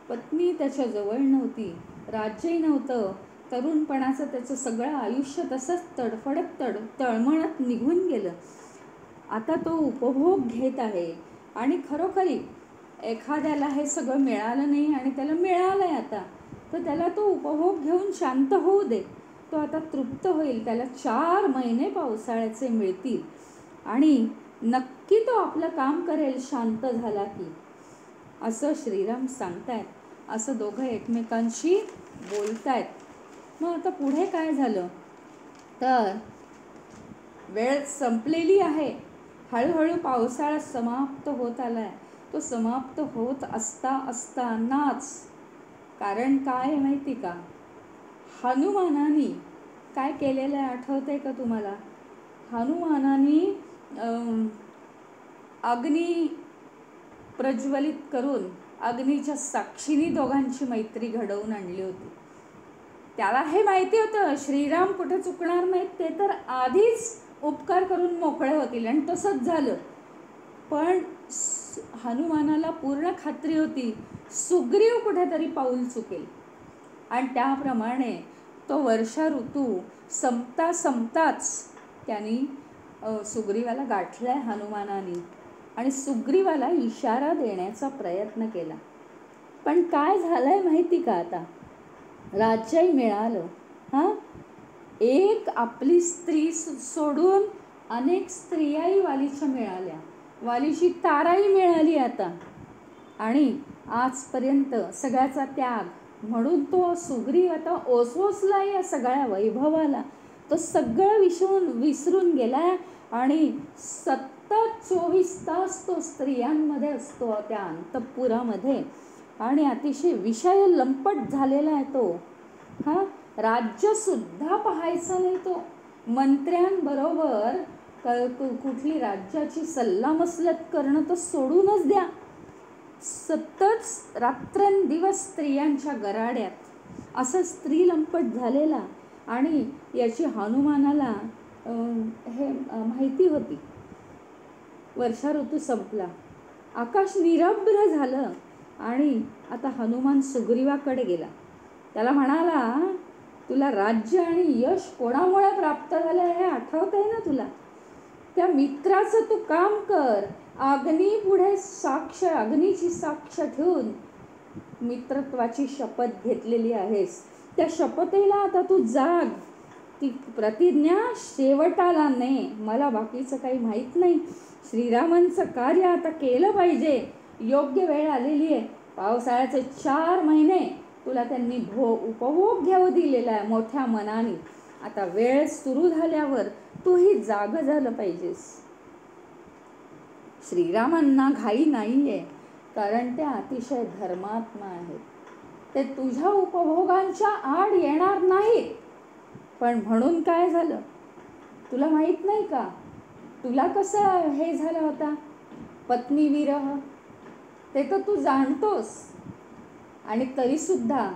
पत्नी त्याच्या जवळ नव्हती, राज्यही नव्हतं, तरुणपणाचं त्याचं सगळं आयुष्य तसंच तडफडत तळमळत निघून गेलं. आता तो उपभोग घेत आहे आणि खरोखरी एखाद्याला हे सगळं मिळालं नाही आणि त्याला मिळालं आहे आता, तर त्याला तो उपभोग घेऊन शांत होऊ दे. तो आता तृप्त होईल. त्याला 4 महिने पावसाळ्याचे मिळतील आणि नक्की तो आपलं काम करेल शांत झाला की, असं श्रीराम सांगतायत. असं दोघं एकमेकांशी बोलतायत. मग आता पुढे काय झालं तर वेळ संपलेली आहे. हळूहळू पावसाळा समाप्त होत आलाय. तो समाप्त होत असतानाच, कारण काय माहिती का, हनुमानाने काय केलेलं आहे आठवतंय का तुम्हाला? हनुमानाने अग्नी प्रज्वलित करून अग्नीच्या साक्षीने दोघांची मैत्री घडवून आणली होती. त्याला हे माहिती होतं श्रीराम कुठे चुकणार नाहीत, ते तर आधीच उपकार करून मोकळे होतील आणि तसंच झालं. पण हनुमानाला पूर्ण खात्री होती सुग्रीव कुठेतरी पाऊल चुकेल आणि त्याप्रमाणे तो वर्षा ऋतू संपताच त्यांनी सुग्रीवाला गाठलाय हनुमानाने आणि सुग्रीवाला इशारा देण्याचा प्रयत्न केला. पण काय झालंय माहिती का, आता राज्यही मिळालं. एक आपली स्त्री सोडून अनेक स्त्रियाही वालीच्या मिळाल्या, वालीची ताराही मिळाली आता. आणि आजपर्यंत सगळ्याचा त्याग म्हणून तो सुग्रीव आता ओसवसला या सगळ्या वैभवाला. तो सगळं विसरून गेलाय आणि सतत 24 तास तो स्त्रियांमध्ये असतो त्या अंतःपुरामध्ये आणि अतिशय विषय लंपट झालेला आहे तो. राज्यसुद्धा पाहायचं नाही तो. मंत्र्यांबरोबर कुठली राज्याची सल्लामसलत करणं तर सोडूनच द्या. सतत रात्रंदिवस स्त्रियांच्या गराड्यात असं स्त्री लंपट झालेला. आणि याची हनुमानाला हे माहिती होती. वर्षा ऋतू संपला, आकाश निरभ्र झालं आणि आता हनुमान सुग्रीवाकडे गेला. त्याला म्हणाला, तुला राज्य आणि यश कोणामुळे प्राप्त झालं हे आठवतंय ना तुला? त्या मित्राचं तू काम कर. अग्नीपुढे अग्नीची साक्ष ठेवून मित्रत्वाची शपथ घेतलेली आहेस. त्या शपथेला आता तू जाग. ती प्रतिज्ञा शेवटाला ने. मला बाकीचं काही माहीत नाही. श्रीरामांचं कार्य आता केलं पाहिजे. योग्य वेळ आलेली आहे. पावसाळ्याचे 4 महिने तुला त्यांनी उपभोग घेऊ दिलेला आहे मोठ्या मनाने. आता वेळ सुरू झाल्यावर तूही जाग झालं पाहिजेस. श्रीरामांना घाई नाही आहे, कारण ते अतिशय धर्मात्मा आहेत. ते तुझ्या उपभोगांच्या आड येणार नाहीत. पण म्हणून काय झालं तुला माहीत नाही का? तुला कसं हे झालं होता पत्नी विरह, ते तर तू जाणतोस. आणि तरीसुद्धा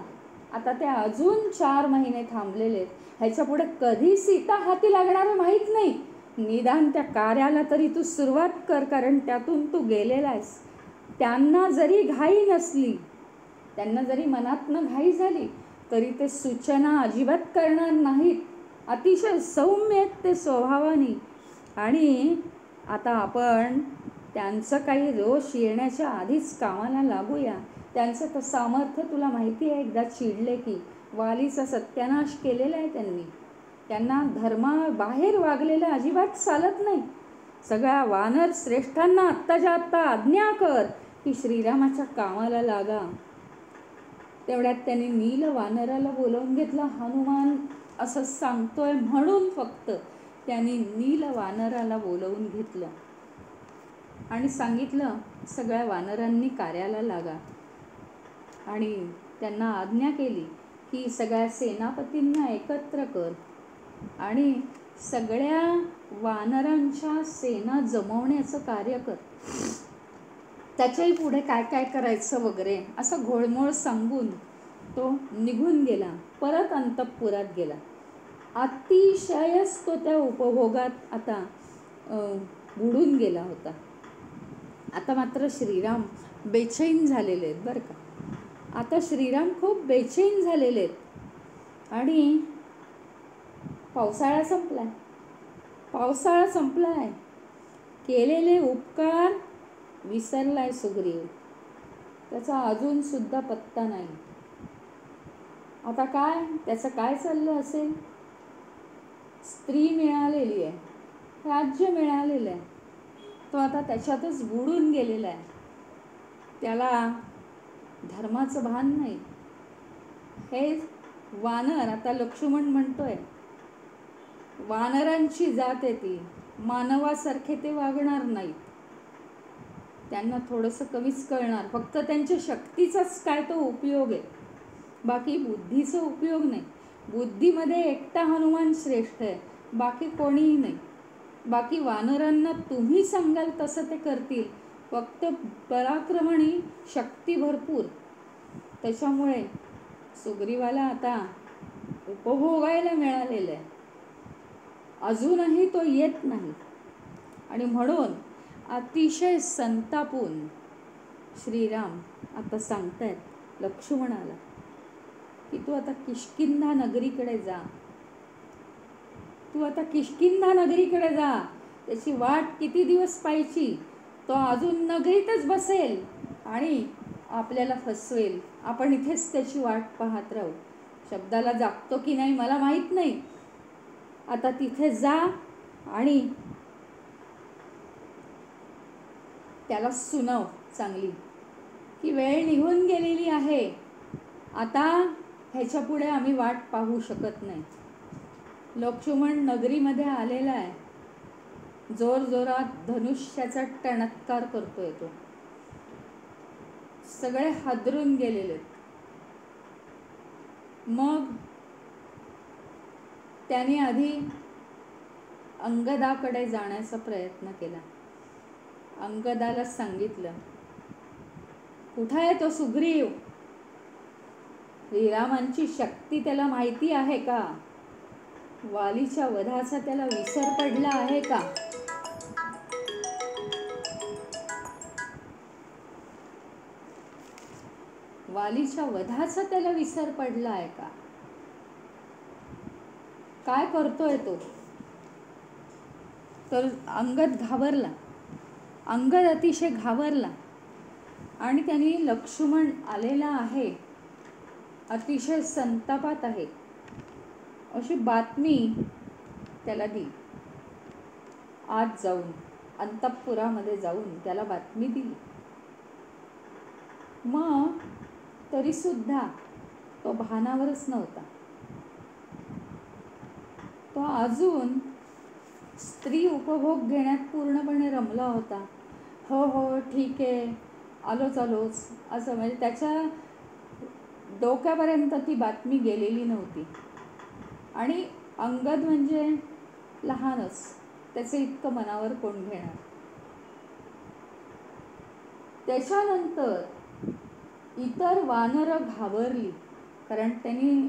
आता ते अजून 4 महिने थांबलेले. ह्याच्या पुढे कधी सीता हाती लागणार माहीत नाही. निदान त्या कार्याला तरी तू सुरुवात कर, कारण त्यातून तू गेलेला आहेस. त्यांना जरी घाई नसली, त्यांना जरी मनातनं घाई झाली, तरी ते सूचना अजिबात करणार नाहीत. अतिशय सौम्य आहेत ते स्वभावाने. आणि आता आपण त्यांचं काही रोष येण्याच्या आधीच कामाला लागूया. त्यांचं तर सामर्थ्य तुला माहिती आहे. एकदा चिडले की वालीचा सत्यानाश केलेला आहे त्यांनी. त्यांना धर्माबाहेर वागलेलं अजिबात चालत नाही. सगळ्या वानर श्रेष्ठांना आत्ताच्या आत्ता आज्ञा कर की श्रीरामाच्या कामाला लागा. तेवढ्यात त्यांनी नील वानराला बोलावून घेतलं. हनुमान असं सांगतोय म्हणून फक्त त्यांनी नील वानराला बोलवून घेतलं आणि सांगितलं सगळ्या वानरांनी कार्याला लागा. आणि त्यांना आज्ञा केली की सगळ्या सेनापतींना एकत्र कर आणि सगळ्या वानरांच्या सेना जमवण्याचं कार्य कर, त्याच्याही पुढे काय काय करायचं वगैरे असं घोळमोळ सांगून तो निघून गेला. परत अंतःपुरात गेला. अतिशयच तो त्या उपभोगात आता बुडून गेला होता. आता मात्र श्रीराम बेचैन झालेले आहेत बरं का. आता श्रीराम खूप बेचैन झालेले आहेत. आणि पावसाळा संपलाय. पावसाळा संपलाय. केलेले उपकार विसरलाय सुग्रीव. त्याचा अजून सुद्धा पत्ता नाही. आता काय त्याचं काय चाललं असेल? स्त्री मिळालेली आहे, राज्य मिळालेलं आहे, तो आता त्याच्यातच बुडून गेलेला आहे. त्याला धर्माचं भान नाही. हे वानर आता लक्ष्मण म्हणतोय, वानरांची जात आहे ती, मानवासारखे ते वागणार नाहीत. त्यांना थोडंसं कमीच कळणार. फक्त त्यांच्या शक्तीचाच काय तो उपयोग आहे, बाकी बुद्धीचा उपयोग नाही. बुद्धीमध्ये एकटा हनुमान श्रेष्ठ आहे, बाकी कोणीही नाही. बाकी वानरांना तुम्ही सांगाल तसं ते करतील, फक्त पराक्रमणी शक्ती भरपूर. त्याच्यामुळे सुग्रीवाला आता उपभोगायला मिळालेलं आहे, अजूनही तो येत नाही. आणि म्हणून अतिशय संतापून श्रीराम आता सांगतायत लक्ष्मणाला की तू आता किष्किंधा नगरीकडे जा. तू आता किष्किंधा नगरीकडे जा. त्याची वाट किती दिवस पाहायची? तो अजून नगरीतच बसेल आणि आपल्याला फसवेल. आपण इथेच त्याची वाट पाहत राहू. शब्दाला जागतो की नाही मला माहीत नाही. आता तिथे जा आणि त्याला सुनाव चांगली की वेळ निघून गेलेली आहे, आता ह्याच्या पुढे आम्ही वाट पाहू शकत नाही. लक्ष्मण नगरीमध्ये आलेला आहे. जोरजोरात धनुष्याचा टणत्कार करतोय तो. सगळे हादरून गेलेले. मग त्याने आधी अंगदाकडे जाण्याचा प्रयत्न केला. अंगदाला सांगितलं, कुठं आहे तो सुग्रीव? श्रीरामांची शक्ती त्याला माहिती आहे का? वालीच्या वधाचा त्याला विसर पडला आहे का? वालीच्या वधाचा त्याला विसर पडला आहे का? काय करतोय तो? तर अंगद घाबरला. अंगद अतिशय घाबरला आणि त्यांनी लक्ष्मण आलेला आहे, अतिशय संतापात आहे, अशी बातमी त्याला दिली. आत जाऊन अंतःपुरामध्ये जाऊन त्याला बातमी दिली. मग तरी सुद्धा तो भानावरच नव्हता. तो अजून स्त्री उपभोग घेण्यात पूर्णपणे रमला होता. हो हो ठीक आहे, आलोच असं, म्हणजे त्याच्या डोक्यापर्यंत ती बातमी गेलेली नव्हती. आणि अंगद म्हणजे लहानच, त्याचं इतकं मनावर कोण घेणार. त्याच्यानंतर इतर वानरं घाबरली, कारण त्यांनी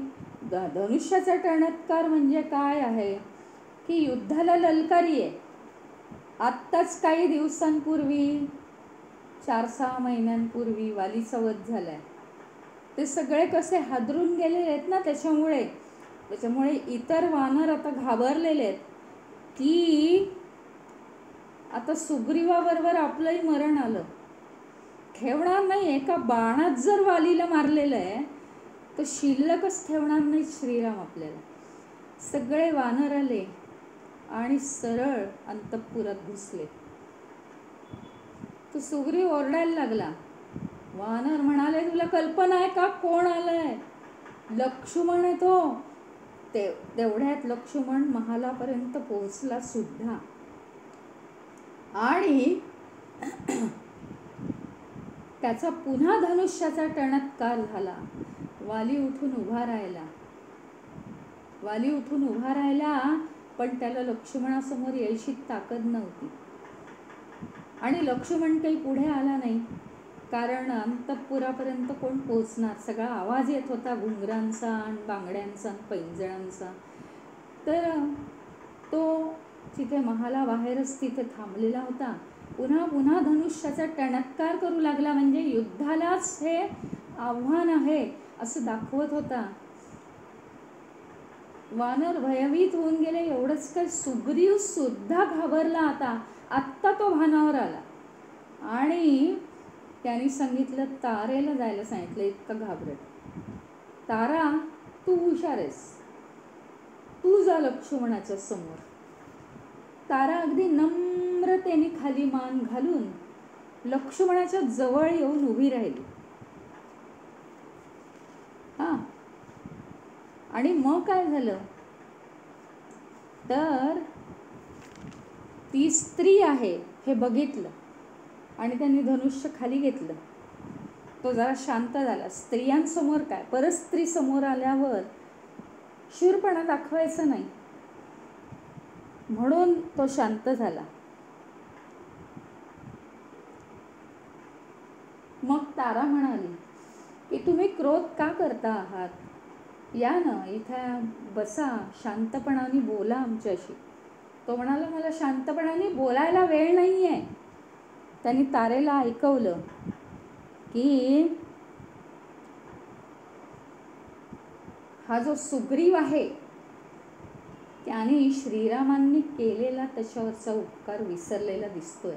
धनुष्याचा टणत्कार म्हणजे काय आहे की युद्धाला ललकारी आहे. आत्ताच काही दिवसांपूर्वी 4-6 महिन्यांपूर्वी वालीचा वध झालाय. ते सगळे कसे हादरून गेलेले आहेत ना, त्याच्यामुळे इतर वानर आता घाबरलेले आहेत की आता सुग्रीवाबरोबर आपलंही मरण आलं. ठेवणार नाही. एका बाणात जर वालीला मारलेलं आहे तर शिल्लकच ठेवणार नाही श्रीराम आपल्याला. सगळे वानर आले आणि सरळ अंतःपुरात घुसले. तो सुग्रीव ओरडायला लागला. वानर म्हणाले, तुला कल्पना आहे का कोण आलंय? लक्ष्मण आहे तो. तेवढ्यात लक्ष्मण महालापर्यंत पोहोचला सुद्धा. आणि त्याचा पुन्हा धनुष्याचा टणत्कार झाला. वाली उठून उभा राहिला पण त्याला लक्ष्मणासमोर यायची ताकद नव्हती. आणि लक्ष्मण काही पुढे आला नाही, कारण अंतःपुरापर्यंत कोण पोचणार. सगळा आवाज येत होता घुंगरांचा आणि बांगड्यांचा आणि पैंजणांचा. तर तो तिथे महालाबाहेरच तिथे थांबलेला होता. पुन्हा पुन्हा धनुष्याचा टणत्कार करू लागला, म्हणजे युद्धालाच हे आव्हान आहे असं दाखवत होता. वानर भयभीत होऊन गेले. एवढंच काय, सुग्रीव सुद्धा घाबरला. आत्ता तो भानावर आला आणि त्यांनी सांगितलं, तारेला जायला सांगितलं. इतकं घाबरत, तारा तू हुशार आहेस, तू जा लक्ष्मणाच्या समोर. तारा अगदी नम्रतेने खाली मान घालून लक्ष्मणाच्या जवळ येऊन उभी राहिली. आणि मग काय झालं तर ती स्त्री आहे हे बघितलं आणि त्यांनी धनुष्य खाली घेतलं. तो जरा शांत झाला. स्त्रियांसमोर काय, परस्त्री समोर आल्यावर शूरपणा दाखवायचा नाही, म्हणून तो शांत झाला. मग तारा म्हणाली की तुम्ही क्रोध का करता आहात, या ना इथं बसा, शांतपणाने बोला आमच्याशी. तो म्हणाला, मला शांतपणाने बोलायला वेळ नाही आहे. त्यांनी तारेला ऐकवलं की हा जो सुग्रीव आहे त्याने श्रीरामांनी केलेला त्याच्यावरचा उपकार विसरलेला दिसतोय.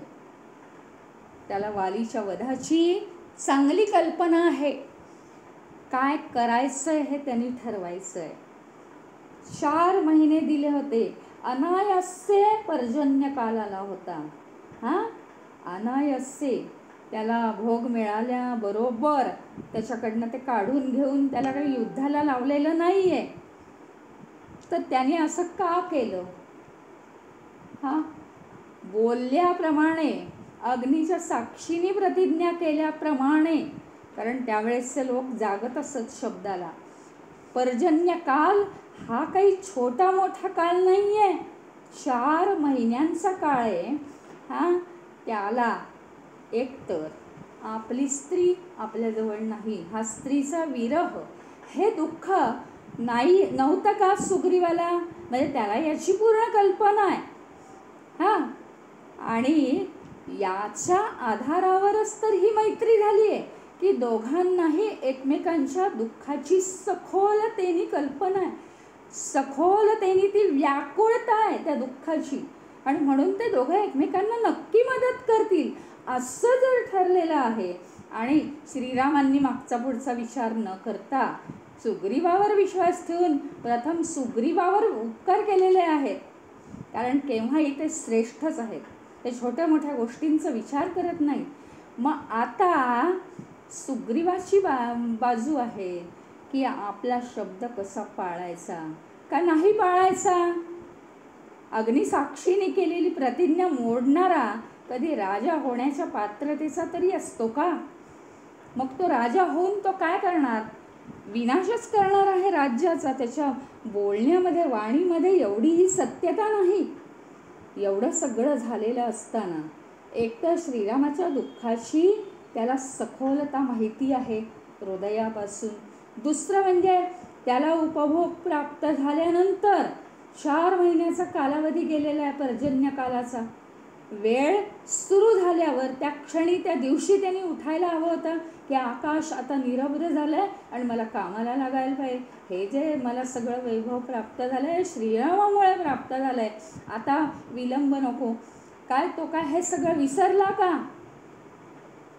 त्याला वालीच्या वधाची चांगली कल्पना आहे. काय करायचंय हे त्यांनी ठरवायचंय. 4 महिने दिले होते. अनायासे पर्जन्य काल आला होता. अनायासे त्याला भोग मिळाल्याबरोबर त्याच्याकडनं ते काढून घेऊन त्याला काही युद्धाला लावलेलं नाहीये. तर त्याने असं का केलं? बोलल्याप्रमाणे, अग्नीच्या साक्षीने प्रतिज्ञा केल्याप्रमाणे, कारण त्यावेळेसचे लोक जागत असत शब्दाला. पर्जन्य काल हा काही छोटा मोठा काल नाहीये, 4 महिन्यांचा काळ आहे. त्याला एकतर आपली स्त्री आपल्याजवळ नाही, हा स्त्रीचा विरह, हे दुःख नव्हतं का सुग्रीवाला? म्हणजे त्याला याची पूर्ण कल्पना आहे. आणि याच्या आधारावरच तर ही मैत्री झाली आहे की दोघांनाही एकमेकांच्या दुःखाची सखोलतेने कल्पना आहे, सखोलतेने ती व्याकुळता आहे त्या दुःखाची, आणि म्हणून ते दोघं एकमेकांना नक्की मदत करतील असं जर ठरलेलं आहे. आणि श्रीरामांनी मागचा पुढचा विचार न करता सुग्रीवावर विश्वास ठेवून प्रथम सुग्रीवावर उपकार केलेले आहेत, कारण केव्हाही ते श्रेष्ठच आहेत. ते छोट्या मोठ्या गोष्टींचा विचार करत नाही. मग आता सुग्रीवाची बाजू आहे की आपला शब्द कसा पाळायचा का नाही पाळायचा. अग्निसाक्षीने केलेली प्रतिज्ञा मोडणारा कधी राजा होण्याच्या पात्रतेचा तरी असतो का? मग तो राजा होऊन तो काय करणार? विनाशच करणार आहे राज्याचा. त्याच्या बोलण्यामध्ये, वाणीमध्ये एवढीही सत्यता नाही. एवढं सगळं झालेलं असताना एकतर श्रीरामाच्या दुःखाची त्याला सखोलता माहिती आहे हृदयापासून. दुसरं म्हणजे त्याला उपभोग प्राप्त झाल्यानंतर 4 महिन्याचा कालावधी गेलेला आहे पर्जन्य कालाचा. वेळ सुरू झाल्यावर त्या क्षणी, त्या दिवशी त्यांनी उठायला हवं होतं की आकाश आता निरभ्र झालंय आणि मला कामाला लागायला पाहिजे. हे जे मला सगळं वैभव प्राप्त झालंय श्रीरामामुळे प्राप्त झालंय, आता विलंब नको. काय तो काय हे सगळं विसरला का?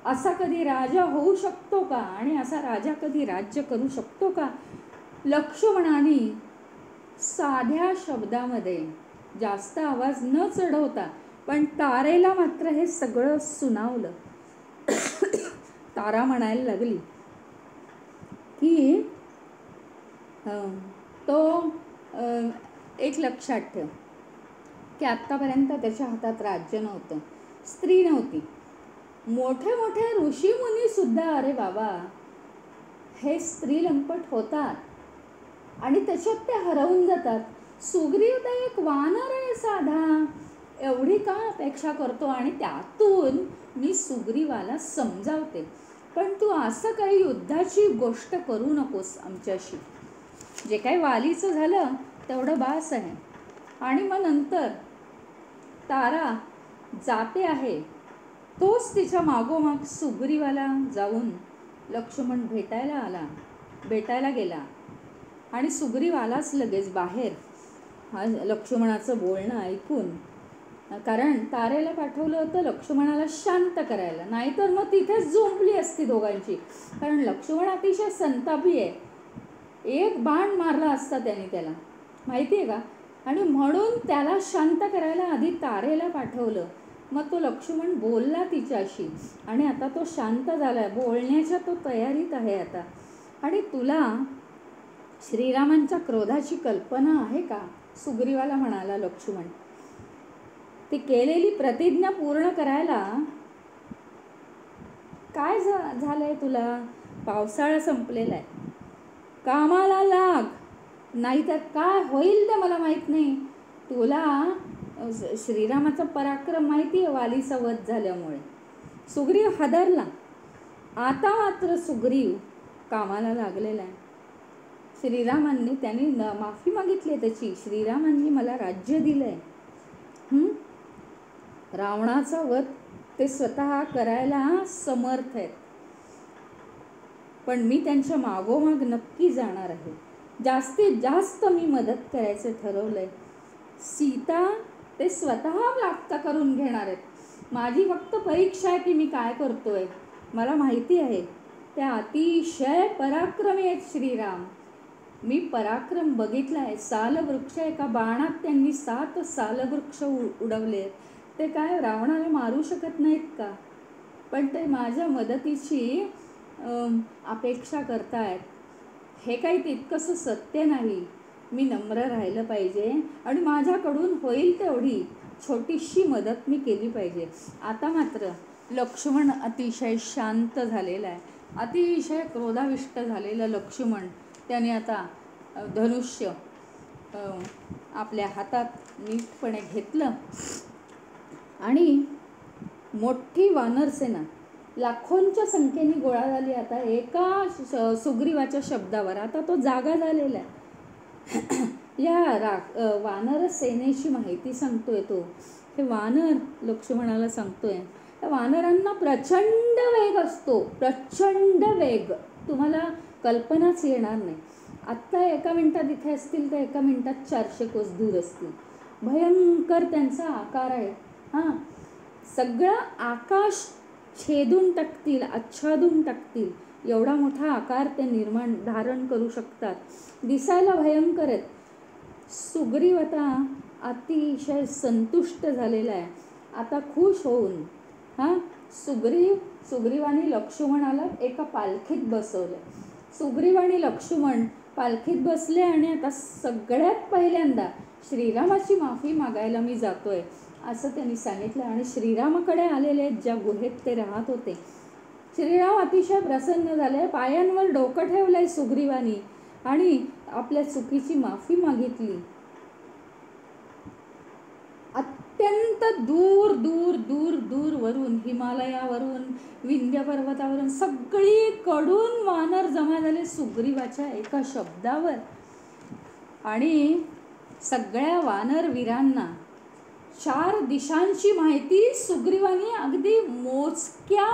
असा कधी राजा होऊ शकतो का? आणि असा राजा कधी राज्य करू शकतो का? लक्ष्मणाने साध्या शब्दामध्ये, जास्त आवाज न चढवता, पण तारेला मात्र हे सगळं सुनावलं. तारा म्हणायला लागली की तो एक लक्षात ठेव की आत्तापर्यंत त्याच्या हातात राज्य नव्हतं, स्त्री नव्हती. मोठे मोठे ऋषीमुनी सुद्धा, अरे बाबा, हे स्त्रीलंपट होतात आणि त्याच्यात ते हरवून जातात. सुग्रीव तर एक वानर आहे साधा, एवढी का अपेक्षा करतो? आणि त्यातून मी सुग्रीवाला समजावते, पण तू असं काही युद्धाची गोष्ट करू नकोस आमच्याशी. जे काही वालीचं झालं तेवढं बास आहे. आणि मग नंतर तारा जाते आहे, तोच तिच्या मागोमाग सुग्रीवाला जाऊन लक्ष्मण भेटायला गेला. आणि सुग्रीव आलाच लगेच बाहेर लक्ष्मणाचं बोलणं ऐकून. कारण तारेला पाठवलं होतं लक्ष्मणाला शांत करायला, नाहीतर मग तिथेच झोंपली असती दोघांची. कारण लक्ष्मण अतिशय संतापी आहे, एक बाण मारला असता त्याने त्याला, माहिती आहे का? आणि म्हणून त्याला शांत करायला आधी तारेला पाठवलं. मग तो लक्ष्मण बोलला तिच्याशी आणि आता तो शांत झालाय, बोलण्याच्या तो तयारीत आहे आता. आणि तुला श्रीरामांच्या क्रोधाची कल्पना आहे का? सुग्रीवाला म्हणाला लक्ष्मण. ती केलेली प्रतिज्ञा पूर्ण करायला काय झालंय तुला? पावसाळा संपलेला आहे, कामाला लाग, नाहीतर काय होईल ते मला माहीत नाही. तुला श्रीरामाचा पराक्रम माहिती आहे वालीचा वध झाल्यामुळे. सुग्रीव हादरला. आता मात्र सुग्रीव कामाला लागलेला आहे. श्रीरामांनी त्यांनी माफी मागितली आहे त्याची. श्रीरामांनी मला राज्य दिलंय, रावणाचा वध ते स्वतः करायला समर्थ आहेत, पण मी त्यांच्या मागोमाग नक्की जाणार आहे. जास्तीत जास्त मी मदत करायचं ठरवलंय. सीता ते स्वतः प्राप्त करून घेणार आहेत. माझी फक्त परीक्षा आहे की मी काय करतोय. मला माहिती आहे त्या अतिशय पराक्रमी आहेत श्रीराम. मी पराक्रम बघितलाय. सालवृक्ष, एका बाणात त्यांनी 7 सालवृक्ष उडवले. ते काय रावणाला मारू शकत नाहीत का? पण ते माझ्या मदतीची अपेक्षा करतायत. हे काही तितकंसं सत्य नाही. मी नम्र राहिलं पाहिजे आणि माझ्याकडून होईल तेवढी छोटीशी मदत मी केली पाहिजे. आता मात्र लक्ष्मण अतिशय शांत झालेला आहे, अतिशय क्रोधाविष्ट झालेलं लक्ष्मण. त्याने आता धनुष्य आपल्या हातात नीटपणे घेतलं आणि मोठी वानरसेना लाखोंच्या संख्येने गोळा झाली आता एका सुग्रीवाच्या शब्दावर. आता तो जागा झालेला आहे. या वानर सेनेची माहिती सांगतोय तो. हे वानर लक्ष्मणाला सांगतोय, त्या वानरांना प्रचंड वेग असतो, प्रचंड वेग. तुम्हाला कल्पनाच येणार नाही. आत्ता एका मिनिटात इथे असतील तर एका मिनिटात 400 कोस दूर असतील. भयंकर त्यांचा आकार आहे. सगळं आकाश छेदून टाकतील, आच्छादून टाकतील, एवढा मोठा आकार ते धारण करू शकतात. दिसायला भयंकर आहेत. सुग्रीव आता अतिशय संतुष्ट झालेला आहे. आता खुश होऊन सुग्रीवाने लक्ष्मणाला एका पालखीत बसवलं. सुग्रीव आणि लक्ष्मण पालखीत बसले आणि आता सगळ्यात पहिल्यांदा श्रीरामाची माफी मागायला मी जातोय असं त्यांनी सांगितलं. आणि श्रीरामाकडे आलेले ज्या गुहेत ते राहत होते, श्रीराम अतिशय प्रसन्न झाले. पायांवर डोकं ठेवलंय सुग्रीवानी आणि आपल्या चुकीची माफी मागितली. अत्यंत दूर दूर दूर दूर वरून, हिमालयावरून, विंध्य पर्वतावरून सगळीकडून वानर जमा झाले सुग्रीवाच्या एका शब्दावर. आणि सगळ्या वानर वीरांना 4 दिशांची माहिती सुग्रीवाने अगदी मोजक्या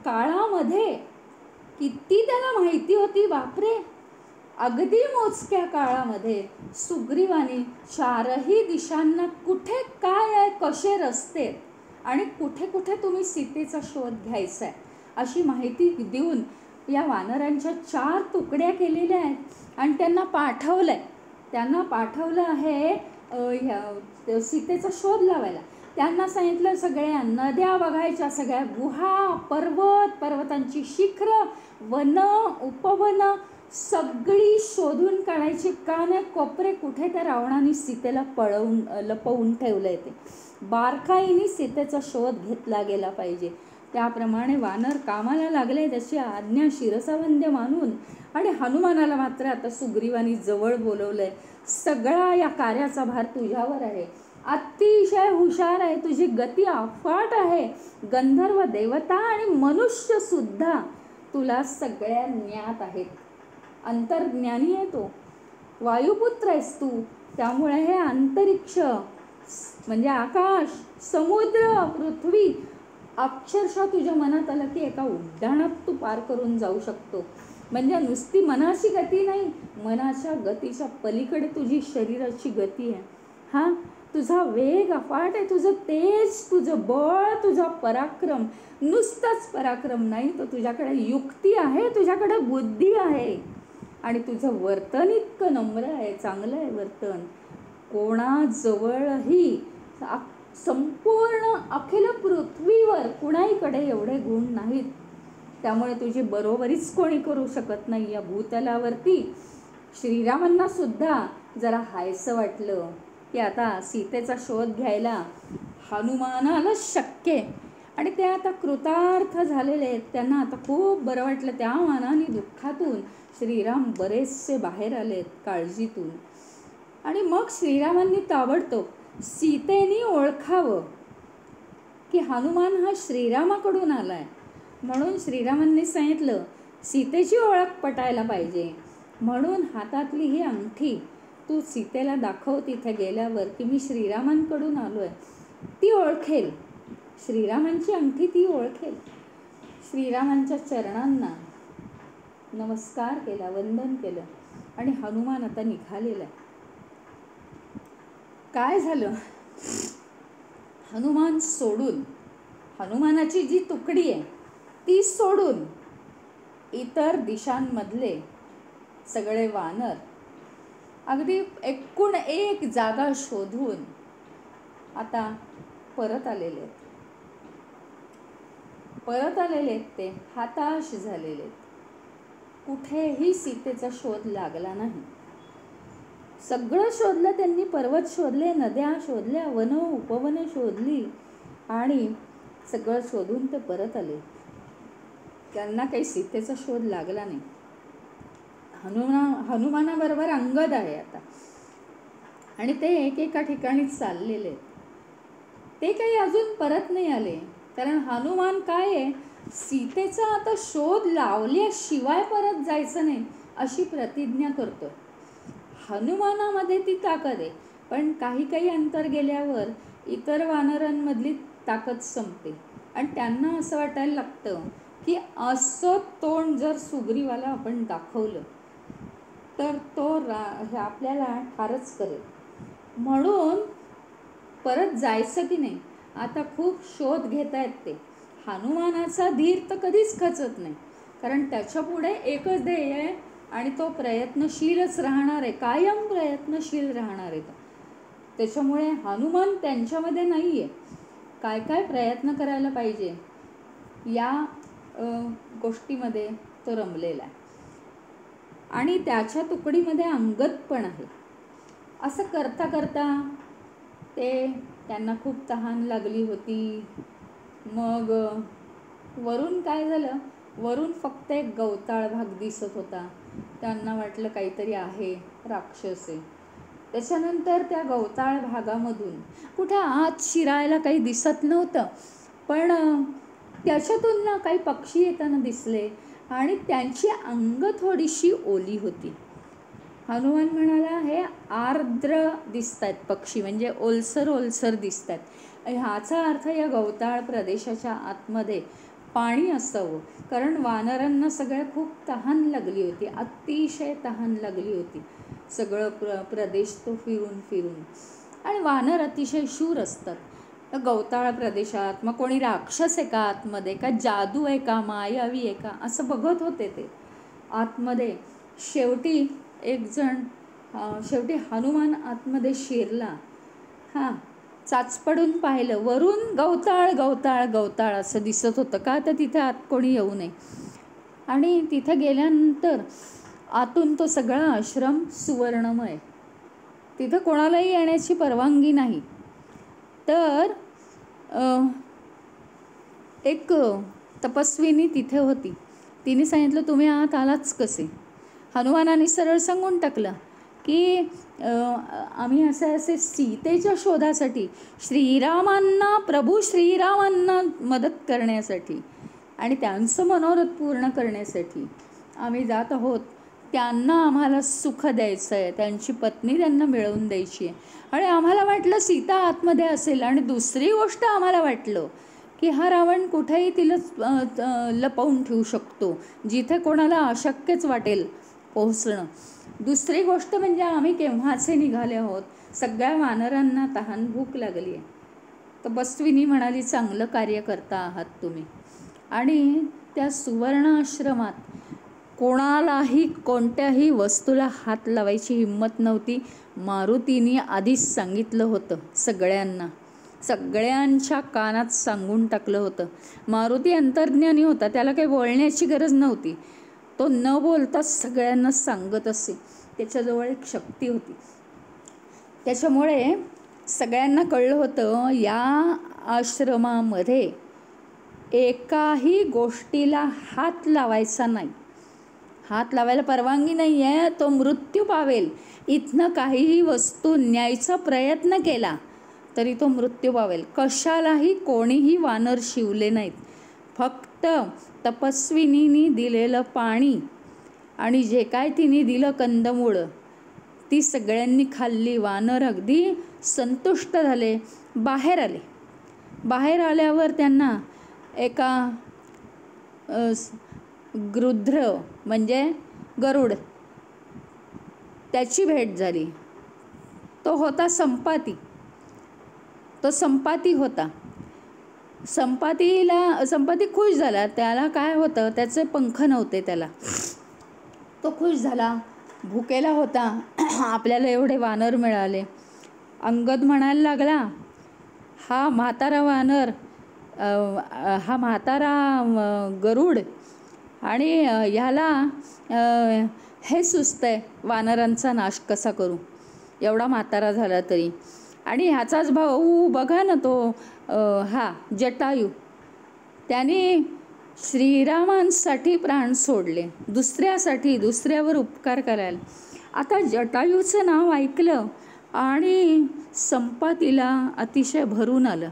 काळामध्ये, किती त्याला माहिती होती बापरे, अगदी मोजक्या काळामध्ये सुग्रीवाने 4ही दिशांना कुठे काय आहे, कसे रस्ते आणि कुठे कुठे तुम्ही सीतेचा शोध घ्यायचा आहे अशी माहिती देऊन या वानरांच्या 4 तुकड्या केलेल्या आहेत आणि त्यांना पाठवलं आहे सीतेचा शोध लावायला. त्यांना सांगितलं सगळ्या नद्या बघायच्या, सगळ्या गुहा, पर्वतांची शिखरं, वन, उपवन सगळी शोधून काढायची. काने कोपरे कुठे त्या रावणाने सीतेला लपवून ठेवलंय ते बारकाईने सीतेचा शोध घेतला गेला पाहिजे. त्याप्रमाणे वानर कामाला लागले, त्याची आज्ञा शिरसावंद्य मानून. आणि हनुमानाला मात्र आता सुग्रीवानी जवळ बोलवलंय. सगळा या कार्याचा भार तुझ्यावर आहे, अतिशय हुशार आहे, तुझी गती अफाट आहे, गंधर्व देवता आणि मनुष्य सुद्धा तुला सगळ्या ज्ञात आहेत, अंतर्ज्ञानी आहे तो, वायुपुत्र आहेस तू. त्यामुळे हे अंतरिक्ष म्हणजे आकाश, समुद्र, पृथ्वी अक्षरशः तुझ्या मनात आलं की एका उड्डाणात तू पार करून जाऊ शकतो. म्हणजे नुसती मनाची गती नाही, मनाच्या गतीच्या पलीकडे तुझी शरीराची गती आहे. हा, तुझा वेग अफाट आहे, तुझं तेज, तुझं बळ, तुझा पराक्रम. नुसताच पराक्रम नाही, तर तुझ्याकडे युक्ती आहे, तुझ्याकडे बुद्धी आहे. आणि तुझं वर्तन इतकं नम्र आहे, चांगलं आहे वर्तन. कोणाजवळही संपूर्ण अखिल पृथ्वीवर कुणाहीकडे एवढे गुण नाहीत. त्यामुळे तुझी बरोबरीच कोणी करू शकत नाही या भूतलावरती. श्रीरामांना सुद्धा जरा हायसं वाटलं की आता सीतेचा शोध घ्यायला हनुमानाला शक्य. आणि ते आता कृतार्थ झालेले आहेत, त्यांना आता खूप बरं वाटलं. त्या मानाने दुःखातून श्रीराम बरेचसे बाहेर आलेत, काळजीतून. आणि मग श्रीरामांनी ताबडतोब सीतेने ओळखावं की हनुमान हा श्रीरामाकडून आलाय. म्हणून श्रीरामांनी सांगितलं सीतेची ओळख पटायला पाहिजे, म्हणून हातातली ही अंगठी तू सीतेला दाखव तिथे गेल्यावर की मी श्रीरामांकडून आलोय. ती ओळखेल, श्रीरामांची अंगठी ती ओळखेल. श्रीरामांच्या चरणांना नमस्कार केला, वंदन केलं. आणि हनुमान आता निघालेला आहे. काय झालं, हनुमान सोडून, हनुमानाची जी तुकडी आहे ती सोडून इतर दिशांमधले सगळे वानर अगदी एकूण एक जागा शोधून आता परत आलेले आहेत. ते हताश झालेले आहेत. कुठेही सीतेचा शोध लागला नाही. सगळं शोधलं त्यांनी, पर्वत शोधले, नद्या शोधल्या, वन उपवन शोधली आणि सगळं शोधून ते परत आले. त्यांना काही सीतेचा शोध लागला नाही. हनुमानाबरोबर अंगद आहे आता आणि ते एकेका ठिकाणी चाललेले आहेत. ते काही अजून परत नाही आले, कारण हनुमान काय आहे, सीतेचा आता शोध लावल्याशिवाय परत जायचं नाही अशी प्रतिज्ञा करतो. हनुमानामध्ये ती ताकद आहे, पण काही अंतर गेल्यावर इतर वानरांमधली ताकद संपते आणि त्यांना असं वाटायला लागतं की असं तोंड जर सुग्रीवाला आपण दाखवलं तर तो आपल्याला ठारच करेल. म्हणून परत जायचं की नाही, आता खूप शोध घेत आहेत ते. हनुमानाचा धीर तर कधीच खचत नाही, कारण त्याच्या पुढे एकच ध्येय आहे आणि तो प्रयत्नशीलच राहणार आहे, कायम प्रयत्नशील राहणार आहे. त्याच्यामुळे हनुमान त्यांच्यामध्ये नाही आहे. काय प्रयत्न करायला पाहिजे या गोष्टीमध्ये तो रमलेला आहे. आणि त्याच्या तुकडीमध्ये अंगद पण आहे. असं करता करता त्यांना खूप तहान लागली होती. मग वरून काय झालं, वरून फक्त एक गवताळ भाग दिसत होता. त्यांना वाटलं काहीतरी आहे, राक्षस आहे. त्याच्यानंतर त्या गवताळ भागामधून कुठे आत शिरायला काही दिसत नव्हतं, पण त्याच्यातून ना काही पक्षी येताना दिसले आणि त्यांची अंग थोडीशी ओली होती. हनुमान म्हणाला, हे आर्द्र दिसत आहेत पक्षी, म्हणजे ओलसर दिसत आहेत. ह्याचा अर्थ या गवताळ प्रदेशाच्या आतमध्ये पाणी असावं, कारण वानरांना सगळ्या खूप तहान लागली होती, अतिशय तहान लागली होती. सगळं प्रदेश तो फिरून आणि वानर अतिशय शूर असतात. गवताळ प्रदेशात मग कोणी राक्षस आहे का आतमध्ये, का जादू आहे का, मायावी आहे का, असं बघत होते ते आतमध्ये. शेवटी हनुमान आतमध्ये शिरला. चाचपडून पाहिलं, वरून गवताळ असं दिसत होतं. का तर तिथे आत कोणी येऊ नये. आणि तिथे गेल्यानंतर आतून तो सगळा आश्रम सुवर्णमय, तिथं कोणालाही येण्याची परवानगी नाही. तर एक तपस्विनी तिथे होती. तिने सांगितलं, तुम्ही आत आलाच कसे? हनुमानाने सरळ सांगून टाकलं की आम्ही असे सीतेच्या शोधासाठी, श्रीरामांना, प्रभू श्रीरामांना मदत करण्यासाठी आणि त्यांचं मनोरथ पूर्ण करण्यासाठी आम्ही जात आहोत. त्यांना आम्हाला सुख द्यायचं आहे, त्यांची पत्नी त्यांना मिळवून द्यायची आहे. आणि आम्हाला वाटलं सीता आतमध्ये असेल. आणि दुसरी गोष्ट आम्हाला वाटलं की हा रावण कुठेही तिला लपवून ठेवू शकतो, जिथे कोणाला अशक्यच वाटेल पोहोचणं. दुसरी गोष्ट म्हणजे आम्ही केव्हाचे निघाले आहोत, सगळ्या वानरांना तहान भूक लागली आहे. तपस्विनी म्हणाली, चांगलं कार्य करता आहात तुम्ही. आणि त्या सुवर्ण आश्रमात कोणालाही कोणत्याही वस्तूला हात लावायची हिंमत नव्हती. मारुतीने आधीच सांगितलं होतं सगळ्यांना, सगळ्यांच्या कानात सांगून टाकलं होतं. मारुती अंतर्ज्ञानी होता, त्याला काही बोलण्याची गरज नव्हती. तो न बोलताच सगळ्यांना सांगत असे. त्याच्याजवळ एक शक्ती होती. त्याच्यामुळे सगळ्यांना कळलं होतं या आश्रमामध्ये एकाही गोष्टीला हात लावायचा नाही. हात लावायला परवानगी नाही आहे, तो मृत्यू पावेल. इथनं काहीही वस्तू न्यायचा प्रयत्न केला तरी तो मृत्यू पावेल. कशालाही कोणीही वानर शिवले नाहीत. फक्त तपस्विनीनी दिलेलं पाणी आणि जे काय तिने दिलं कंदमुळं ती सगळ्यांनी खाल्ली. वानर अगदी संतुष्ट झाले, बाहेर आले. बाहेर आल्यावर त्यांना एका गृध्र म्हणजे गरुड त्याची भेट झाली. तो होता संपाती. तो संपाती होता. संपाती खुश झाला. त्याला काय होतं, त्याचे पंख नव्हते त्याला. तो खुश झाला, भुकेला होता. आपल्याला एवढे वानर मिळाले. अंगद म्हणायला लागला, हा म्हातारा वानर, हा म्हातारा गरुड आणि ह्याला हे सुचतंय वानरांचा नाश कसा करू, एवढा म्हातारा झाला तरी. आणि ह्याचाच भाऊ बघा ना, तो हा जटायू, त्याने श्रीरामांसाठी प्राण सोडले, दुसऱ्यासाठी, दुसऱ्यावर उपकार करायला. आता जटायूचं नाव ऐकलं आणि संपातीला अतिशय भरून आलं.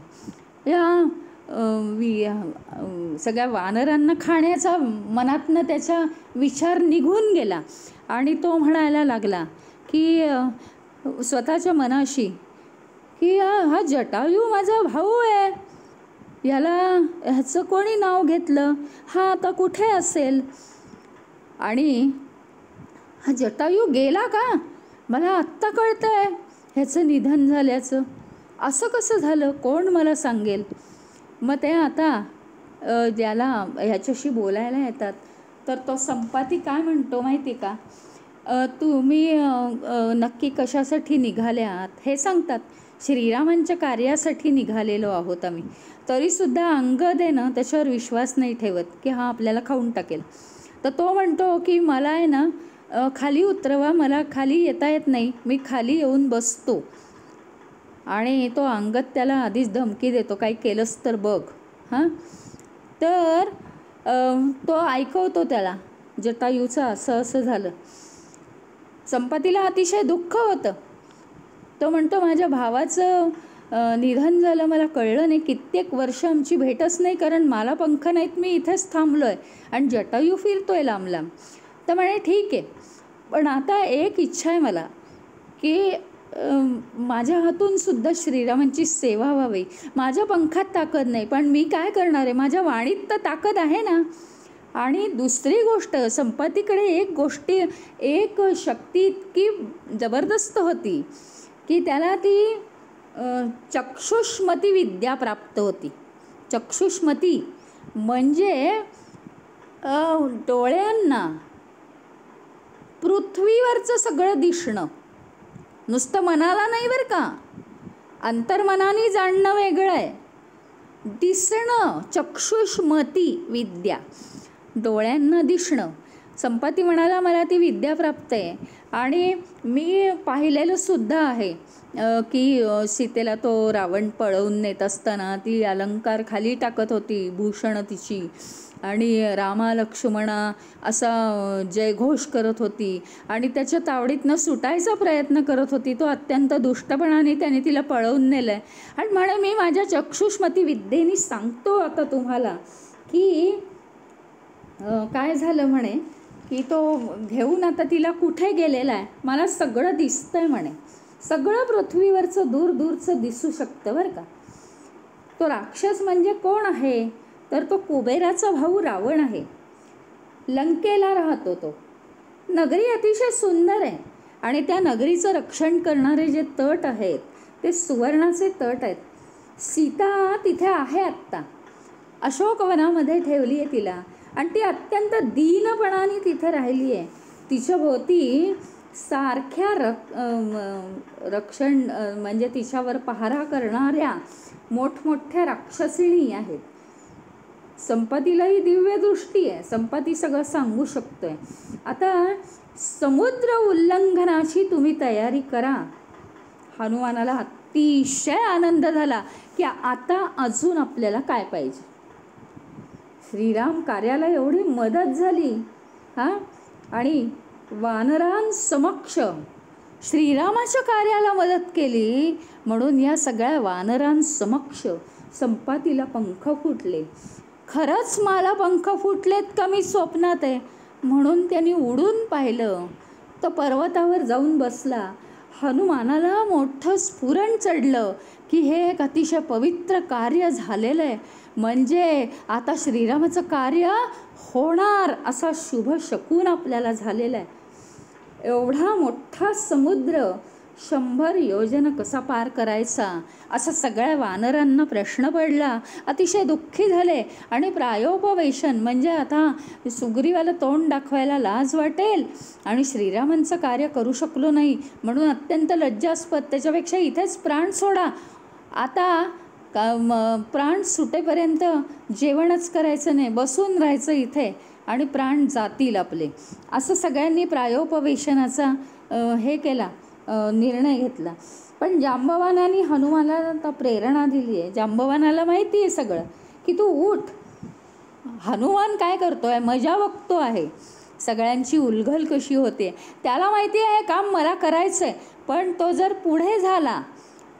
या सगळ्या वानरांना खाण्याचा मनातनं त्याचा विचार निघून गेला. आणि तो म्हणायला लागला की स्वतःच्या मनाशी की हा जटायू माझा भाऊ आहे, ह्याचं कोणी नाव घेतलं, हा आता कुठे असेल. आणि हा जटायू गेला का, मला आत्ता कळतंय ह्याचं निधन झाल्याचं. असं कसं झालं, कोण मला सांगेल. मग ते आता ज्याला ह्याच्याशी बोलायला येतात तर तो संपाती काय म्हणतो माहिती का, तुम्ही नक्की कशासाठी निघाले आहात हे सांगतात. श्रीरामांच्या कार्यासाठी निघालेलो आहोत आम्ही. तरीसुद्धा अंगद आहे ना त्याच्यावर विश्वास नाही ठेवत की हा आपल्याला खाऊन टाकेल. तर तो म्हणतो की मला आहे ना खाली उतरवा, मला खाली येता येत नाही, मी खाली येऊन बसतो. आणि तो अंगद त्याला आधीच धमकी देतो, काही केलंस तर बघ. हां, तर तो ऐकवतो त्याला जटायूचं असं झालं. संपातीला अतिशय दुःख होतं. तो म्हणतो माझ्या भावाचं निधन झालं, मला कळलं नाही, कित्येक वर्ष आमची भेटच नाही, कारण मला पंख नाहीत, मी इथेच थांबलो आहे आणि जटायू फिरतोय लांब लांब. तर म्हणे ठीक आहे, पण आता एक इच्छा आहे मला की माझ्या हातून सुद्धा श्रीरामांची सेवा व्हावी. माझ्या पंखात ताकद नाही, पण मी काय करणार आहे, माझ्या वाणीत तर ताकद आहे ना. आणि दुसरी गोष्ट, संपातीकडे एक शक्ती इतकी जबरदस्त होती की त्याला ती चक्षुष्मती विद्या प्राप्त होती. चक्षुष्मती म्हणजे डोळ्यांना पृथ्वीवरचं सगळं दिसणं, नुसतं मनाला नाही बरं का, अंतर्मनाने जाणणं वेगळं आहे. दिसणं, चक्षुष्मती विद्या, डोळ्यांना दिसणं. संपती म्हणाला, मला ती विद्या प्राप्त आहे आणि मी पाहिलेलं सुद्धा आहे की सीतेला तो रावण पळवून नेत असताना ती अलंकार खाली टाकत होती, भूषण तिची, आणि रामा लक्ष्मणा असा जयघोष करत होती आणि त्याच्या तावडीतनं सुटायचा प्रयत्न करत होती. तो अत्यंत दुष्टपणाने त्याने तिला पळवून नेलं आहे. आणि म्हणे, मी माझ्या चक्षुष्मती विद्येने सांगतो आता तुम्हाला की काय झालं म्हणे, की तो घेऊन आता तिला कुठे गेलेला आहे, मला सगळं दिसतंय म्हणे, सगळं पृथ्वीवरचं दूर दूरचं दिसू शकतं बरं का. तो राक्षस म्हणजे कोण आहे, तर तो कुबेराचा भाऊ रावण आहे. लंकेला राहतो तो. नगरी अतिशय सुंदर आहे आणि त्या नगरीचं रक्षण करणारे जे तट आहेत ते सुवर्णाचे तट आहेत. सीता तिथे आहे आत्ता, अशोकवनामध्ये ठेवली आहे तिला आणि ती अत्यंत दीनपणाने तिथे राहिली आहे. तिच्या भोवती सारख्या रक्षण म्हणजे तिच्यावर पहारा करणाऱ्या मोठमोठ्या राक्षसिणी आहेत. संपतीलाही दिव्य दृष्टी आहे, संपती सगळं सांगू शकतोय. आता समुद्र उल्लंघनाची तुम्ही तयारी करा. हनुमानाला अतिशय आनंद झाला की आता अजून आपल्याला काय पाहिजे. श्रीराम कार्याला एवढी मदत झाली आणि वानरांसमक्ष श्रीरामाच्या कार्याला मदत केली म्हणून या सगळ्या वानरांसमक्ष संपातीला पंख फुटले. खरंच मला पंख फुटलेत का मी स्वप्नात आहे म्हणून त्यांनी उडून पाहिलं तर पर्वतावर जाऊन बसला. हनुमानाला मोठं स्फुरण चढलं की हे एक अतिशय पवित्र कार्य झालेलं आहे, म्हणजे आता श्रीरामाचं कार्य होणार असा शुभ शकून आपल्याला झालेला आहे. एवढा मोठा समुद्र 100 योजन कसा पार करायचा असा सगळ्या वानरांना प्रश्न पडला. अतिशय दुःखी झाले आणि प्रायोपवेशन म्हणजे आता सुग्रीवाला तोंड दाखवायला लाज वाटेल आणि श्रीरामांचं कार्य करू शकलो नाही म्हणून अत्यंत लज्जास्पद, त्याच्यापेक्षा इथेच प्राण सोडा, आता प्राण सुटेपर्यंत जेवणच करायचं नाही, बसून राहायचं इथे आणि प्राण जातील आपले, असं सगळ्यांनी प्रायोपवेशनाचा हे केला, निर्णय घेतला. पण जांबवानाने हनुमानाला प्रेरणा दिली आहे. जांबवानाला माहिती आहे सगळं की तू उठ. हनुमान काय करतोय, मजा बघतो आहे, सगळ्यांची उलघल कशी होते, त्याला माहिती आहे काम मला करायचं आहे. पण तो जर पुढे झाला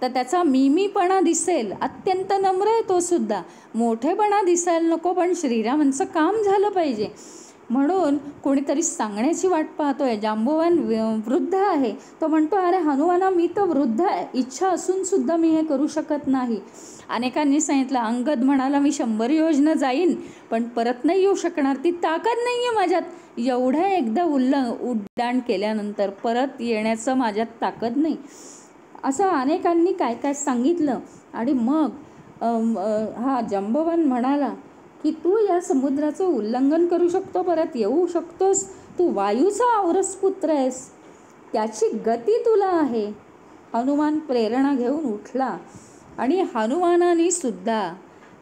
तर त्याचा मीपणा दिसेल, अत्यंत नम्र आहे तो सुद्धा, मोठेपणा दिसायला नको, पण श्रीरामांचं काम झालं पाहिजे म्हणून कोणीतरी सांगण्याची वाट पाहतोय. जांबवान वृद्ध आहे, तो म्हणतो अरे हनुमाना मी तर वृद्ध आहे, इच्छा असून सुद्धा मी हे करू शकत नाही. अनेकांनी सांगितलं, अंगद म्हणाला मी 100 योजन जाईन पण परत नाही येऊ शकणार, ती ताकद नाही आहे माझ्यात, एवढं एकदा उड्डाण केल्यानंतर परत येण्याचं माझ्यात ताकद नाही, असं अनेकांनी काय काय सांगितलं. आणि मग हा जांबवान म्हणाला की तू या समुद्राचं उल्लंघन करू शकतो, परत येऊ शकतोस, तू वायूचा औरस पुत्र आहेस, त्याची गती तुला आहे. हनुमान प्रेरणा घेऊन उठला आणि हनुमानाने सुद्धा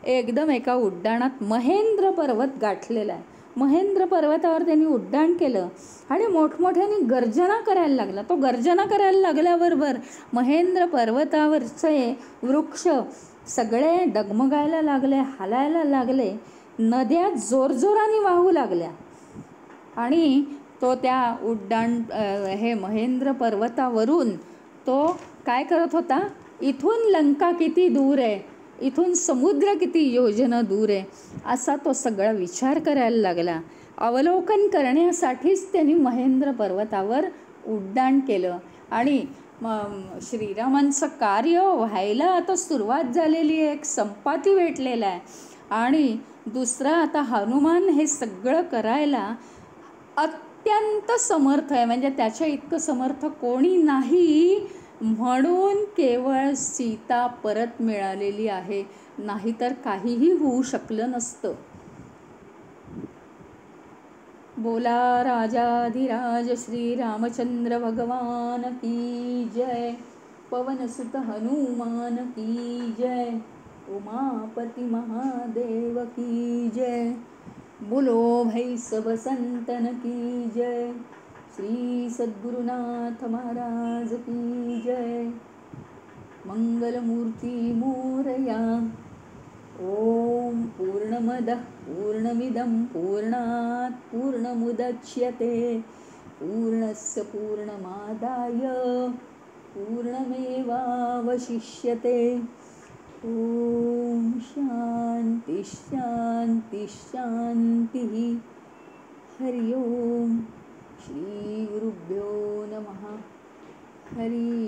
एकदम एका उड्डाणात महेंद्र पर्वत गाठलेला आहे. महेंद्र पर्वतावर त्यांनी उड्डाण केलं आणि मोठमोठ्याने गर्जना करायला लागला. तो गर्जना करायला लागल्याबरोबर महेंद्र पर्वतावरचे वृक्ष सगळे डगमगायला लागले, हालायला लागले, नद्या जोरजोराने वाहू लागल्या आणि तो त्या उड्डाण हे महेंद्र पर्वतावरून तो काय करत होता, इथून लंका किती दूर आहे, इथून समुद्र किती योजन दूर आहे, असा तो सगळा विचार करायला लागला. अवलोकन करण्यासाठीच त्यांनी महेंद्र पर्वतावर उड्डाण केलं आणि श्रीरामांचं कार्य व्हायला आता सुरुवात झालेली आहे, एक संपाती भेटलेला आहे आणि दुसरा आता हनुमान हे सगळं करायला अत्यंत समर्थ आहे, म्हणजे त्याच्या इतकं समर्थ कोणी नाही म्हणून केवळ सीता परत मिळालेली आहे, नाहीतर काहीही होऊ शकलं नसतं. बोला राजाधिराज श्री रामचंद्र भगवान की जय. पवनसुत हनुमान की जय. उमापती महादेव की जय. बोलो भाई सब संतन की जय. श्री सद्गुरुनाथ महाराज की जय. मंगलमूर्ती मोरया. ओम पूर्णमदः पूर्णमिदं पूर्णात् पूर्णमुदच्यते पूर्णस्य पूर्णमादाय पूर्णमेवावशिष्यते. ओम शांति शांति शांति. हरि ओम. श्री गुरुभ्यो नमः. हरि